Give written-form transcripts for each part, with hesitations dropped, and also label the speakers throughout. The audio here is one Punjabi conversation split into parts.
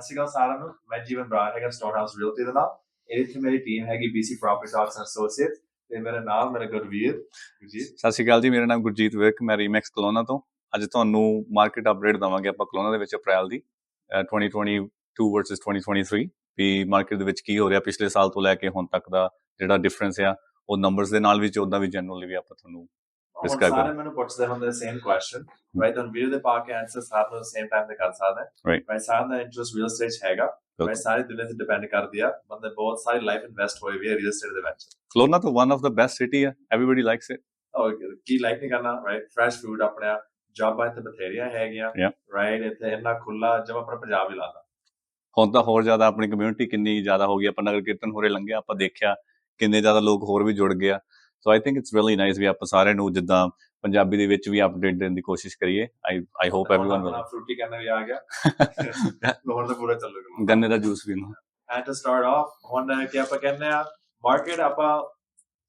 Speaker 1: ਸ਼੍ਰੀ ਅਕਾਲ ਸਾਰਿਆਂ ਨੂੰ। ਮੈਂ ਜੀਵਨ ਬਰਾੜ ਹੈਗਾ ਸਟੋਰ ਹਾਊਸ ਰੀਅਲਟੀ ਦੇ ਨਾਲ। ਇੱਥੇ ਮੇਰੀ ਟੀਮ ਹੈਗੀ BC property talks and associates ਤੇ ਮੇਰਾ ਨਾਮ ਮੇਰਾ ਗੁਰਜੀਤ।
Speaker 2: ਸਤਿ ਸ਼੍ਰੀ ਅਕਾਲ ਜੀ, ਮੇਰਾ ਨਾਮ ਗੁਰਜੀਤ ਵਿਰਕ, ਮੈਂ ਰੀਮੈਕਸ ਕਲੋਨਾ ਤੋਂ। ਅੱਜ ਤੁਹਾਨੂੰ ਮਾਰਕੀਟ ਅਪਡੇਟ ਦੇਵਾਂਗੇ ਆਪਾਂ ਕਲੋਨਾ ਦੇ ਵਿੱਚ ਅਪ੍ਰੈਲ ਦੀ 2022 ਵਰਸਸ 2023 ਵੀ ਮਾਰਕੀਟ ਦੇ ਵਿੱਚ ਕੀ ਹੋ ਰਿਹਾ ਪਿਛਲੇ ਸਾਲ ਤੋਂ ਲੈ ਕੇ ਹੁਣ ਤੱਕ ਦਾ ਜਿਹੜਾ ਡਿਫਰੈਂਸ ਆ ਉਹ ਨੰਬਰਸ ਦੇ ਨਾਲ ਵੀ ਉੱਦਾਂ ਵੀ ਜਨਰਲੀ ਵੀ ਆਪਾਂ ਤੁਹਾਨੂੰ ਡਿਸਕ੍ਰਾਈਬ
Speaker 1: ਸਾਰੇ ਮੈਨੂੰ ਪੁੱਛਦੇ ਹੁੰਦੇ same question right on video ਦੇ ਪਾ ਕੇ ਆਨਸਰ ਸਾਰਿਆਂ ਨੂੰ ਸੇਮ ਟਾਈਮ ਤੇ ਕਰ ਸਕਦਾ ਰਾਈਟ। ਸਾਰਿਆਂ ਦਾ ਇੰਟਰਸਟ ਰੀਅਲ ਏਸਟੇਟ ਹੈਗਾ ਰਾਈਟ, ਸਾਰੀ ਦੁਨੀਆ ਤੇ ਡਿਪੈਂਡ ਕਰਦੀ ਆ, ਬੰਦੇ ਬਹੁਤ ਸਾਰੀ ਲਾਈਫ ਇਨਵੈਸਟ ਹੋਏ ਵੀ ਆ ਰੀਅਲ ਏਸਟੇਟ ਦੇ ਵਿੱਚ।
Speaker 2: ਕਲੋਨਾ ਤਾਂ one of the best city ਆ, ਐਵਰੀਬਾਡੀ ਲਾਈਕਸ ਇਟ।
Speaker 1: ਕੀ ਲਾਈਕ ਨਹੀਂ ਕਰਨਾ ਰਾਈਟ। ਫਰੈਸ਼ ਫੂਡ ਆਪਣੇ ਜੌਬਾਂ ਇੱਥੇ ਬਥੇਰੀਆਂ ਹੈਗੀਆਂ ਰਾਈਟ, ਇੱਥੇ ਇੰਨਾ ਖੁੱਲਾ ਜਿਵੇਂ ਆਪਣਾ ਪੰਜਾਬ ਹੀ ਲੱਗਦਾ।
Speaker 2: ਹੁਣ ਤਾਂ ਹੋਰ ਜ਼ਿਆਦਾ ਆਪਣੀ ਕਮਿਊਨਿਟੀ ਕਿੰਨੀ ਜ਼ਿਆਦਾ ਹੋ ਗਈ, ਆਪਾਂ ਨਗਰ ਕੀਰਤਨ ਹੋਰੇ ਲੰਘਿਆ ਆਪਾਂ ਦੇਖਿਆ ਕਿੰਨੇ ਜ਼ਿਆਦਾ ਲੋਕ ਹੋਰ ਵੀ ਜੁੜ ਗਿਆ। So I think it's really nice ਵੀ ਆਪਾਂ ਸਾਰਿਆਂ ਨੂੰ ਜਿੱਦਾਂ ਪੰਜਾਬੀ ਦੇ ਵਿੱਚ ਵੀ ਅਪਡੇਟ ਦੇਣ ਦੀ ਕੋਸ਼ਿਸ਼ ਕਰੀਏ। I hope everyone will.
Speaker 1: Frooti ਕਰਨਾ ਵੀ ਆ ਗਿਆ ਹੁਣ ਤਾਂ ਪੂਰਾ ਚੱਲੂਗਾ,
Speaker 2: ਗੰਨੇ ਦਾ ਜੂਸ ਪੀਣਾ।
Speaker 1: ਐਂਡ ਟੂ ਸਟਾਰਟ ਆਫ ਹੁਣ ਕਿ ਆਪਾਂ ਕਹਿੰਦੇ ਆ ਮਾਰਕੀਟ ਆਪਾਂ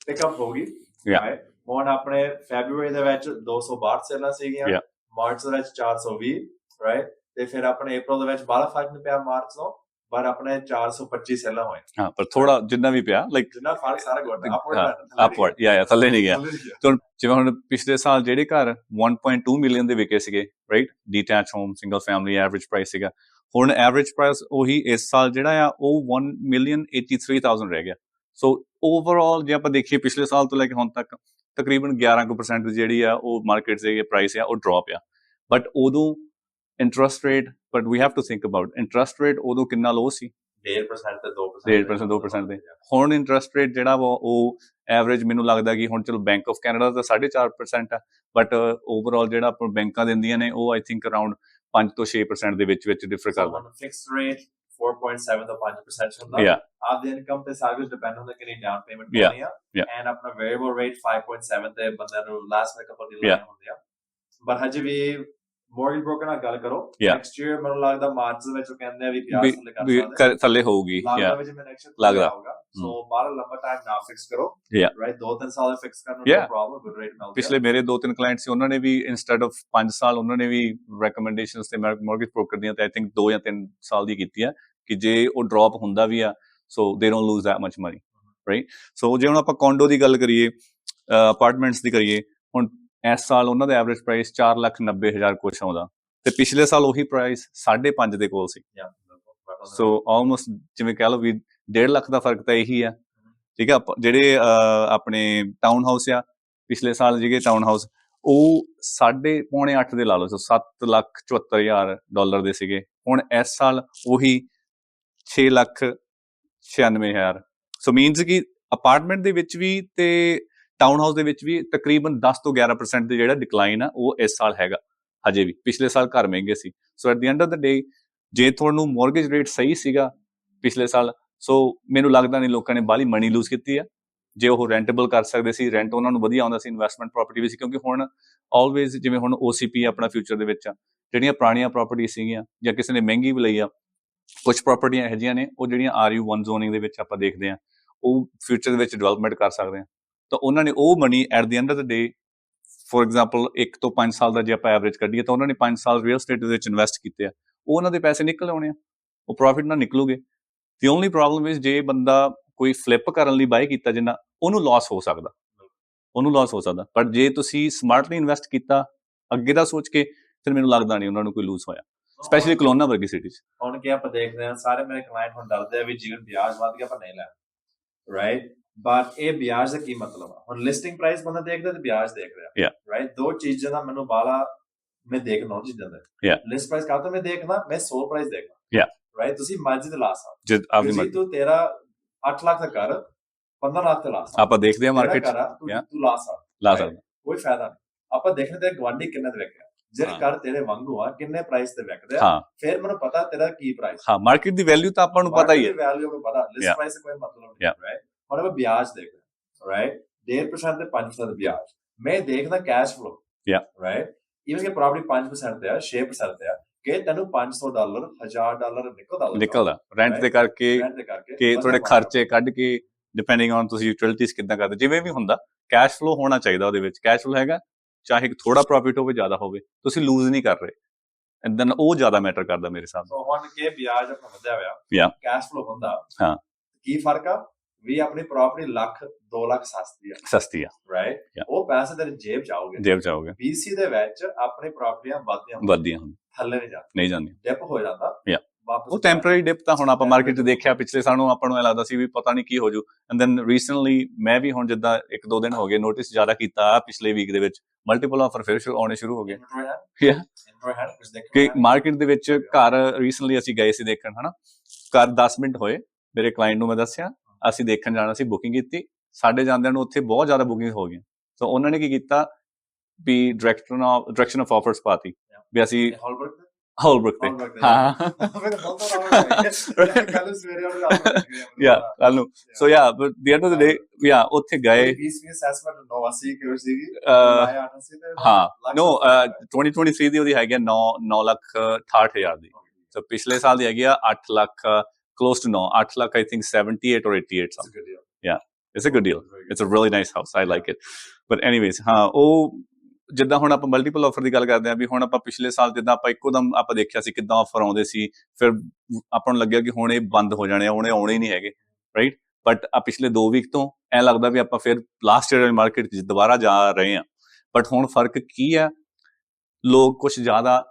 Speaker 1: ਪਿਕਅਪ ਹੋ ਗਈ ਰਾਈਟ। ਹੁਣ ਆਪਣੇ ਫੈਬਰੂਅਰੀ ਦੇ ਵਿੱਚ 262 ਸੇਲਾਂ ਸੀਗੀਆਂ, ਮਾਰਚ ਦੇ ਵਿੱਚ 420 ਰਾਈਟ, ਤੇ ਫਿਰ ਆਪਣੇ ਅਪ੍ਰੈਲ ਦੇ ਵਿੱਚ 12 ਫਰਕ ਨਹੀਂ ਪਿਆ ਮਾਰਚ ਤੋਂ, ਪਰ ਆਪਣੇ 425 ਸੇਲਾਂ ਹੋਏ।
Speaker 2: ਹਾਂ, ਪਰ ਥੋੜਾ ਜਿੰਨਾ ਵੀ ਪਿਆ ਲਾਈਕ
Speaker 1: ਜਿੰਨਾ ਫਰਕ ਸਾਰਾ
Speaker 2: ਅਪਵਰਡ ਯਾ ਥੱਲੇ ਨਹੀਂ ਗਿਆ। ਜਿਵੇਂ ਹੁਣ ਪਿਛਲੇ ਸਾਲ ਜਿਹੜੇ ਘਰ 1.2 ਮਿਲੀਅਨ ਦੇ ਵਿਕੇ ਸੀਗੇ right, detach home single family average price ਸੀਗਾ, ਹੁਣ ਐਵਰੇਜ ਪ੍ਰਾਈਸ ਉਹੀ ਇਸ ਸਾਲ ਜਿਹੜਾ ਆ ਉਹ 1,83,000 ਰਹਿ ਗਿਆ। ਸੋ ਓਵਰਆਲ ਜੇ ਆਪਾਂ ਦੇਖੀਏ ਪਿਛਲੇ ਸਾਲ ਤੋਂ ਲੈ ਕੇ ਹੁਣ ਤੱਕ ਤਕਰੀਬਨ 11% ਜਿਹੜੀ ਆ ਉਹ ਮਾਰਕੀਟ ਦੇ ਪ੍ਰਾਈਸ ਆ ਉਹ ਡ੍ਰੌਪ ਆ। ਬਟ ਉਦੋਂ interest rate, but we have to think about interest rate ਉਦੋਂ ਕਿੰਨਾ ਲੋ ਸੀ,
Speaker 1: 1.5% ਤੇ
Speaker 2: 2% ਦੇ। ਹੁਣ ਇੰਟਰਸਟ ਰੇਟ ਜਿਹੜਾ ਵਾ ਉਹ ਐਵਰੇਜ ਮੈਨੂੰ ਲੱਗਦਾ ਕਿ ਹੁਣ ਚਲੋ ਬੈਂਕ ਆਫ ਕੈਨੇਡਾ ਦਾ 4.5% ਆ, ਬਟ ਓਵਰਆਲ ਜਿਹੜਾ ਆਪਾਂ ਬੈਂਕਾਂ ਦਿੰਦੀਆਂ ਨੇ ਉਹ ਆਈ ਥਿੰਕ ਅਰਾਊਂਡ 5 ਤੋਂ 6% ਦੇ ਵਿੱਚ ਡਿਫਰ ਕਰਦਾ।
Speaker 1: ਫਿਕਸਡ ਰੇਟ 4.7 ਤੋਂ 5% ਹੁੰਦਾ। ਆਪਦੀ ਇਨਕਮ ਤੇ ਸਾਰਾ ਕੁਝ ਡਿਪੈਂਡ ਹੁੰਦਾ ਕਿੰਨੀ ਡਾਊਨ ਪੇਮੈਂਟ ਕਰਨੀ ਆ, ਐਂਡ ਆਪਣਾ ਵੇਰੀਏਬਲ ਰੇਟ 5.7 ਤੇ ਬੰਦਿਆਂ ਨੂੰ ਲਾਸਟ ਵਿੱਚ ਕਪਲ ਦੀ ਲਾਈਨ ਹੁੰਦੀ ਆ। ਬਟ ਹਜੇ ਵੀ ਮੋਰਗੇਜ ਬ੍ਰੋਕਰ ਨਾਲ ਗੱਲ ਕਰੋ, ਨੈਕਸਟ ਈਅਰ ਮੈਨੂੰ ਲੱਗਦਾ ਮਾਰਚ ਦੇ ਵਿੱਚ ਕਹਿੰਦੇ ਆ ਵੀ ਵਿਆਜ
Speaker 2: ਥੱਲੇ ਹੋਊਗੀ
Speaker 1: ਲੱਗਦਾ। ਸੋ ਬਾਹਰ ਲੰਬਾ ਟਾਈਮ ਨਾ ਫਿਕਸ ਕਰੋ ਰਾਈਟ, 2-3 ਸਾਲ ਫਿਕਸ ਕਰਨ ਨੂੰ ਨੋ ਪ੍ਰੋਬਲਮ, ਗੁੱਡ ਰੇਟ ਮਿਲਦਾ।
Speaker 2: ਪਿਛਲੇ ਮੇਰੇ 2-3 ਕਲਾਇੰਟ ਸੀ, ਉਹਨਾਂ ਨੇ ਵੀ ਇਨਸਟੈਡ ਆਫ 5 ਸਾਲ ਉਹਨਾਂ ਨੇ ਵੀ ਰეკਮੈਂਡੇਸ਼ਨਸ ਤੇ ਮੋਰਗੇਜ ਬ੍ਰੋਕਰ ਦੀਆਂ ਤੇ ਆਈ ਥਿੰਕ 2 ਜਾਂ 3 ਸਾਲ ਦੀ ਕੀਤੀ ਆ ਕਿ ਜੇ ਉਹ ਡ੍ਰੌਪ ਹੁੰਦਾ ਵੀ ਆ so they don't lose that much money right. So ਜੇ ਹੁਣ ਆਪਾਂ ਕੋਂਡੋ ਦੀ ਗੱਲ ਕਰੀਏ, ਅਪਾਰਟਮੈਂਟਸ ਦੀ ਕਰੀਏ, ਹੁਣ ਇਸ ਸਾਲ ਉਹਨਾਂ ਦਾ ਐਵਰੇਜ ਪ੍ਰਾਈਸ 4,90,000 ਕੁਛ ਆਉਂਦਾ ਤੇ ਪਿਛਲੇ ਸਾਲ ਉਹੀ ਪ੍ਰਾਈਸ 5.5 ਦੇ ਕੋਲ ਸੀ। ਸੋ ਆਲਮੋਸਟ ਜਿਵੇਂ ਕਹਿ ਲਓ ਵੀ 1.5 ਲੱਖ ਦਾ ਫਰਕ ਤਾਂ ਇਹੀ ਆ। ਠੀਕ ਆ, ਜਿਹੜੇ ਆਪਣੇ ਟਾਊਨ ਹਾਊਸ ਆ ਪਿਛਲੇ ਸਾਲ ਜਿਹੜੇ ਟਾਊਨ ਹਾਊਸ ਉਹ 7.8 ਦੇ ਲਾ ਲਓ, ਸੋ $7,74,000 ਦੇ ਸੀਗੇ। ਹੁਣ ਇਸ ਸਾਲ ਉਹੀ 6,96,000। ਸੋ ਮੀਨਸ ਕਿ ਅਪਾਰਟਮੈਂਟ ਦੇ ਵਿੱਚ ਵੀ ਤੇ ਟਾਊਨ ਹਾਊਸ ਦੇ ਵਿੱਚ ਵੀ ਤਕਰੀਬਨ 10 ਤੋਂ 11% ਦੇ ਜਿਹੜਾ ਡਿਕਲਾਈਨ ਆ ਉਹ ਇਸ ਸਾਲ ਹੈਗਾ ਹਜੇ ਵੀ। ਪਿਛਲੇ ਸਾਲ ਘਰ ਮਹਿੰਗੇ ਸੀ। So at the end of the day ਜੇ ਤੁਹਾਨੂੰ ਮੋਰਗੇਜ ਰੇਟ ਸਹੀ ਸੀਗਾ ਪਿਛਲੇ ਸਾਲ, ਸੋ ਮੈਨੂੰ ਲੱਗਦਾ ਨਹੀਂ ਲੋਕਾਂ ਨੇ ਬਾਹਲੀ ਮਨੀ ਲੂਜ਼ ਕੀਤੀ ਆ। ਜੇ ਉਹ ਰੈਂਟੇਬਲ ਕਰ ਸਕਦੇ ਸੀ, ਰੈਂਟ ਉਹਨਾਂ ਨੂੰ ਵਧੀਆ ਆਉਂਦਾ ਸੀ, ਇਨਵੈਸਟਮੈਂਟ ਪ੍ਰੋਪਰਟੀ ਵੀ ਸੀ, ਕਿਉਂਕਿ ਹੁਣ ਆਲਵੇਜ਼ ਜਿਵੇਂ ਹੁਣ OCP ਆਪਣਾ ਫਿਊਚਰ ਦੇ ਵਿੱਚ ਆ, ਜਿਹੜੀਆਂ ਪੁਰਾਣੀਆਂ ਪ੍ਰੋਪਰਟੀ ਸੀਗੀਆਂ ਜਾਂ ਕਿਸੇ ਨੇ ਮਹਿੰਗੀ ਵੀ ਲਈ ਆ, ਕੁਛ ਪ੍ਰੋਪਰਟੀਆਂ ਇਹੋ ਜਿਹੀਆਂ ਨੇ ਉਹ ਜਿਹੜੀਆਂ RU1 ਜ਼ੋਨਿੰਗ ਦੇ ਵਿੱਚ ਆਪਾਂ ਦੇਖਦੇ ਹਾਂ ਉਹ ਫਿਊਚਰ ਦੇ ਵਿੱਚ ਡਿਵੈਲਪਮੈਂਟ ਕਰ ਸਕਦੇ ਹਾਂ। ਤਾਂ ਉਹਨਾਂ ਨੇ ਉਹ money at the end of the day, for example 1 ਤੋਂ 5 ਸਾਲ ਦਾ ਜੇ ਆਪਾਂ ਐਵਰੇਜ ਕੱਢੀਏ ਤਾਂ ਉਹਨਾਂ ਨੇ 5 ਸਾਲ ਰੀਅਲ ਸਟੇਟ ਦੇ ਵਿੱਚ ਇਨਵੈਸਟ ਕੀਤੇ ਆ, ਉਹ ਉਹਨਾਂ ਦੇ ਪੈਸੇ ਨਿਕਲ ਆਉਣੇ ਆ, ਉਹ ਪ੍ਰੋਫਿਟ ਨਾਲ ਨਿਕਲੂਗੇ। ਦੀ ਓਨਲੀ ਪ੍ਰੋਬਲਮ ਇਜ਼ ਜੇ ਬੰਦਾ ਕੋਈ ਫਲਿੱਪ ਕਰਨ ਲਈ ਬਾਏ ਕੀਤਾ ਜਿੰਨਾ, ਉਹਨੂੰ ਲਾਸ ਹੋ ਸਕਦਾ, ਬਟ ਜੇ ਤੁਸੀਂ ਸਮਾਰਟਲੀ ਇਨਵੈਸਟ ਕੀਤਾ ਅੱਗੇ ਦਾ ਸੋਚ ਕੇ, ਫਿਰ ਮੈਨੂੰ ਲੱਗਦਾ ਨਹੀਂ ਉਹਨਾਂ ਨੂੰ ਕੋਈ ਲੂਜ਼ ਹੋਇਆ, ਸਪੈਸ਼ਲੀ ਕਲੋਨਾ ਵਰਗੀ ਸਿਟੀ 'ਚ।
Speaker 1: ਹੁਣ ਕੀ ਆਪਾਂ ਦੇਖਦੇ ਹਾਂ ਸਾਰੇ ਮੇਰੇ ਕਲਾਇੰਟ ਹੁਣ ਡਰਦੇ ਆ ਵੀ ਜੀਵਨ ਵਿਆਜ ਵੱਧ ਗਿਆ ਆਪਾਂ ਨਹੀਂ ਲੈਣਾ ਰਾਈਟ, ਬਟ ਇਹ ਵਿਆਜ ਦਾ ਕੀ ਮਤਲਬ ਆ? ਹੁਣ ਲਿਸਟਿੰਗ ਪ੍ਰਾਈਸ ਬੰਦਾ ਦੇਖਦਾ ਤੇ ਵਿਆਜ ਦੇਖ ਰਿਹਾ ਰਾਈਟ। ਦੋ ਚੀਜ਼ਾਂ ਦਾ ਮੈਨੂੰ ਬਾਲਾ ਮੈਂ ਦੇਖਣਾ ਚੀਜ਼ਾਂ ਦਾ ਲਿਸਟ ਪ੍ਰਾਈਸ ਕਾਹਤੋਂ ਮੈਂ ਦੇਖਣਾ, ਮੈਂ ਸੋਲ ਪ੍ਰਾਈਸ ਦੇਖਣਾ ਰਾਈਟ। ਤੁਸੀਂ ਮਰਜ਼ੀ ਤੇ ਲਾ ਸਕਦੇ, ਤੂੰ ਤੇਰਾ 8 ਲੱਖ ਦਾ ਕਰ 15 ਲੱਖ ਤੇ ਲਾ ਸਕਦਾ,
Speaker 2: ਆਪਾਂ ਦੇਖਦੇ ਹਾਂ ਮਾਰਕੀਟ
Speaker 1: ਤੂੰ ਲਾ ਸਕਦਾ, ਕੋਈ ਫਾਇਦਾ ਨਹੀਂ। ਆਪਾਂ ਦੇਖਦੇ ਤੇ ਗਵਾਂਢੀ ਕਿੰਨੇ ਤੇ ਵਿਕਿਆ, ਜਿਹੜੇ ਕਰ ਤੇਰੇ ਵਾਂਗੂ ਆ ਕਿੰਨੇ ਪ੍ਰਾਈਸ ਤੇ ਵਿਕਦੇ ਆ, ਫਿਰ ਮੈਨੂੰ ਪਤਾ ਤੇਰਾ ਕੀ ਪ੍ਰਾਈਸ।
Speaker 2: ਹਾਂ, ਮਾਰਕੀਟ ਦੀ ਵੈਲਿਊ ਤਾਂ ਆਪਾਂ ਨੂੰ ਪਤਾ ਹੀ ਹੈ,
Speaker 1: ਵੈਲਿਊ ਨੂੰ ਪਤਾ, ਲਿਸਟ ਪ੍ਰਾਈਸ ਕੋਈ ਮਤਲਬ ਨਹੀਂ ਰਾਈਟ। ਹੁਣ ਆਪਾਂ ਵਿਆਜ ਦੇਖਦੇ ਰਾਈਟ, 1.5% ਤੇ 5% ਵਿਆਜ। ਮੈਂ ਦੇਖਦਾ ਕੈਸ਼ ਫਲੋ ਰਾਈਟ, ਇਵਨ ਕਿ ਪ੍ਰਾਪਰਟੀ 5% ਤੇ ਆ, 6% ਤੇ ਆ, ਕਿ ਤੈਨੂੰ $500 $1,000 ਨਿਕਲਦਾ
Speaker 2: ਰੈਂਟ ਦੇ ਕਰਕੇ ਕਿ ਤੁਹਾਡੇ ਖਰਚੇ ਕੱਢ ਕੇ, ਡਿਪੈਂਡਿੰਗ ਔਨ ਤੁਸੀਂ ਯੂਟਿਲਿਟੀਜ਼ ਕਿੱਦਾਂ ਕਰਦੇ, ਜਿਵੇਂ ਵੀ ਹੁੰਦਾ ਕੈਸ਼ ਫਲੋ ਹੋਣਾ ਚਾਹੀਦਾ ਉਹਦੇ ਵਿੱਚ। ਕੈਸ਼ ਫਲੋ ਹੈਗਾ, ਚਾਹੇ ਥੋੜਾ ਪ੍ਰੋਫਿਟ ਹੋਵੇ ਜ਼ਿਆਦਾ ਹੋਵੇ, ਤੁਸੀਂ ਲੂਜ਼ ਨਹੀਂ ਕਰ ਰਹੇ। ਐਂਡ ਦੈਨ ਉਹ ਜ਼ਿਆਦਾ ਮੈਟਰ ਕਰਦਾ ਮੇਰੇ ਹਿਸਾਬ ਨਾਲ।
Speaker 1: ਸੋ ਹੁਣ ਕਿ ਵਿਆਜ ਆਪਣਾ ਵਧਿਆ ਹੋਇਆ,
Speaker 2: Yeah.
Speaker 1: ਕੈਸ਼ ਫਲੋ ਹੁੰਦਾ,
Speaker 2: ਹਾਂ।
Speaker 1: ਕੀ ਫਰਕ ਆ ਵੀ ਆਪਣੀ ਪ੍ਰਾਪਰਟੀ ਲੱਖ 2 ਲੱਖ ਸਸਤੀ ਆ
Speaker 2: Yeah.
Speaker 1: ਉਹ ਪੈਸੇ ਤੇਰੀ ਜੇਬ ਚ ਆਉਗੇ। BC ਦੇ ਵਿੱਚ ਆਪਣੀ ਪ੍ਰਾਪਰਟੀਆਂ ਵੱਧਦੀਆਂ ਥੱਲੇ ਨਹੀਂ ਜਾਂਦੀਆਂ ਡਿਪ ਹੋ ਜਾਂਦਾ।
Speaker 2: ਉਹ ਟੈਂਪਰੇਰੀ ਡਿਪ ਤਾਂ ਹੁਣ ਆਪਾਂ ਮਾਰਕੀਟ 'ਚ ਦੇਖਿਆ ਪਿਛਲੇ ਸਾਨੂੰ ਆਪਾਂ ਨੂੰ ਇਹ ਲੱਗਦਾ ਸੀ ਵੀ ਪਤਾ ਨਹੀਂ ਕੀ ਹੋ ਜੂ, ਐਂਡ ਦੈਨ ਰੀਸੈਂਟਲੀ ਮੈਂ ਵੀ ਹੁਣ ਜਿੱਦਾਂ 1-2 ਦਿਨ ਹੋ ਗਏ ਨੋਟਿਸ ਜ਼ਿਆਦਾ ਕੀਤਾ ਪਿਛਲੇ ਵੀਕ ਦੇ ਵਿੱਚ ਮਲਟੀਪਲ ਆਫਰ ਫਿਰ ਆਉਣੇ ਸ਼ੁਰੂ ਹੋ ਗਏ ਕਿ ਮਾਰਕੀਟ ਦੇ ਵਿੱਚ ਘਰ ਰੀਸੈਂਟਲੀ ਅਸੀਂ ਗਏ ਸੀ ਦੇਖਣ, ਹਨਾ ਘਰ 10 ਮਿੰਟ ਹੋਏ ਮੇਰੇ ਕਲਾਇੰਟ ਨੂੰ ਮੈਂ ਦੱਸਿਆ ਅਸੀਂ ਦੇਖਣ ਜਾਣਾ ਸੀ, ਬੁਕਿੰਗ ਕੀਤੀ, ਸਾਡੇ ਜਾਂਦਿਆਂ ਨੂੰ ਉੱਥੇ ਬਹੁਤ ਜ਼ਿਆਦਾ ਬੁਕਿੰਗ ਹੋ ਗਈਆਂ। ਸੋ ਉਹਨਾਂ ਨੇ ਕੀ ਕੀਤਾ ਵੀ ਡਾਇਰੈਕਸ਼ਨ ਆਫ ਆਫਰਸ ਪਾਤੀ ਵੀ ਅਸੀਂ ਹੋਲਬਰਗ ਤੇ ਕੱਲ ਨੂੰ। So but the end of the day ਉੱਥੇ ਗਏ। ਨੋ 2023 ਦੀ ਉਹਦੀ ਹੈਗੀ 9,68,000 ਦੀ। ਸੋ ਪਿਛਲੇ ਸਾਲ ਦੀ ਹੈਗੀ ਆ 8 lakh close to 8 lakh, I think 78 or 88 something. Yeah, it's a good deal. It's a really nice house. I like it. But anyways, ਉਹ ਜਿੱਦਾਂ ਹੁਣ ਆਪਾਂ ਮਲਟੀਪਲ ਆਫਰ ਦੀ ਗੱਲ ਕਰਦੇ ਹਾਂ ਵੀ ਹੁਣ ਆਪਾਂ ਪਿਛਲੇ ਸਾਲ ਜਿੱਦਾਂ ਆਪਾਂ ਇੱਕੋਦਮ ਆਪਾਂ ਦੇਖਿਆ ਸੀ ਕਿੱਦਾਂ ਆਫਰ ਆਉਂਦੇ ਸੀ, ਫਿਰ ਆਪਾਂ ਨੂੰ ਲੱਗਿਆ ਕਿ ਹੁਣ ਇਹ ਬੰਦ ਹੋ ਜਾਣੇ ਆ, ਹੁਣ ਇਹ ਆਉਣੇ ਨਹੀਂ ਹੈਗੇ, ਰਾਈਟ। ਬਟ ਆ ਪਿਛਲੇ 2 ਵੀਕ ਤੋਂ ਐਂ ਲੱਗਦਾ ਵੀ ਆਪਾਂ ਫਿਰ ਲਾਸਟ ਈਅਰ ਵਾਲੀ ਮਾਰਕੀਟ 'ਚ ਦੁਬਾਰਾ ਜਾ ਰਹੇ ਹਾਂ। ਬਟ ਹੁਣ ਫਰਕ ਕੀ ਆ, ਲੋਕ ਕੁਛ ਜ਼ਿਆਦਾ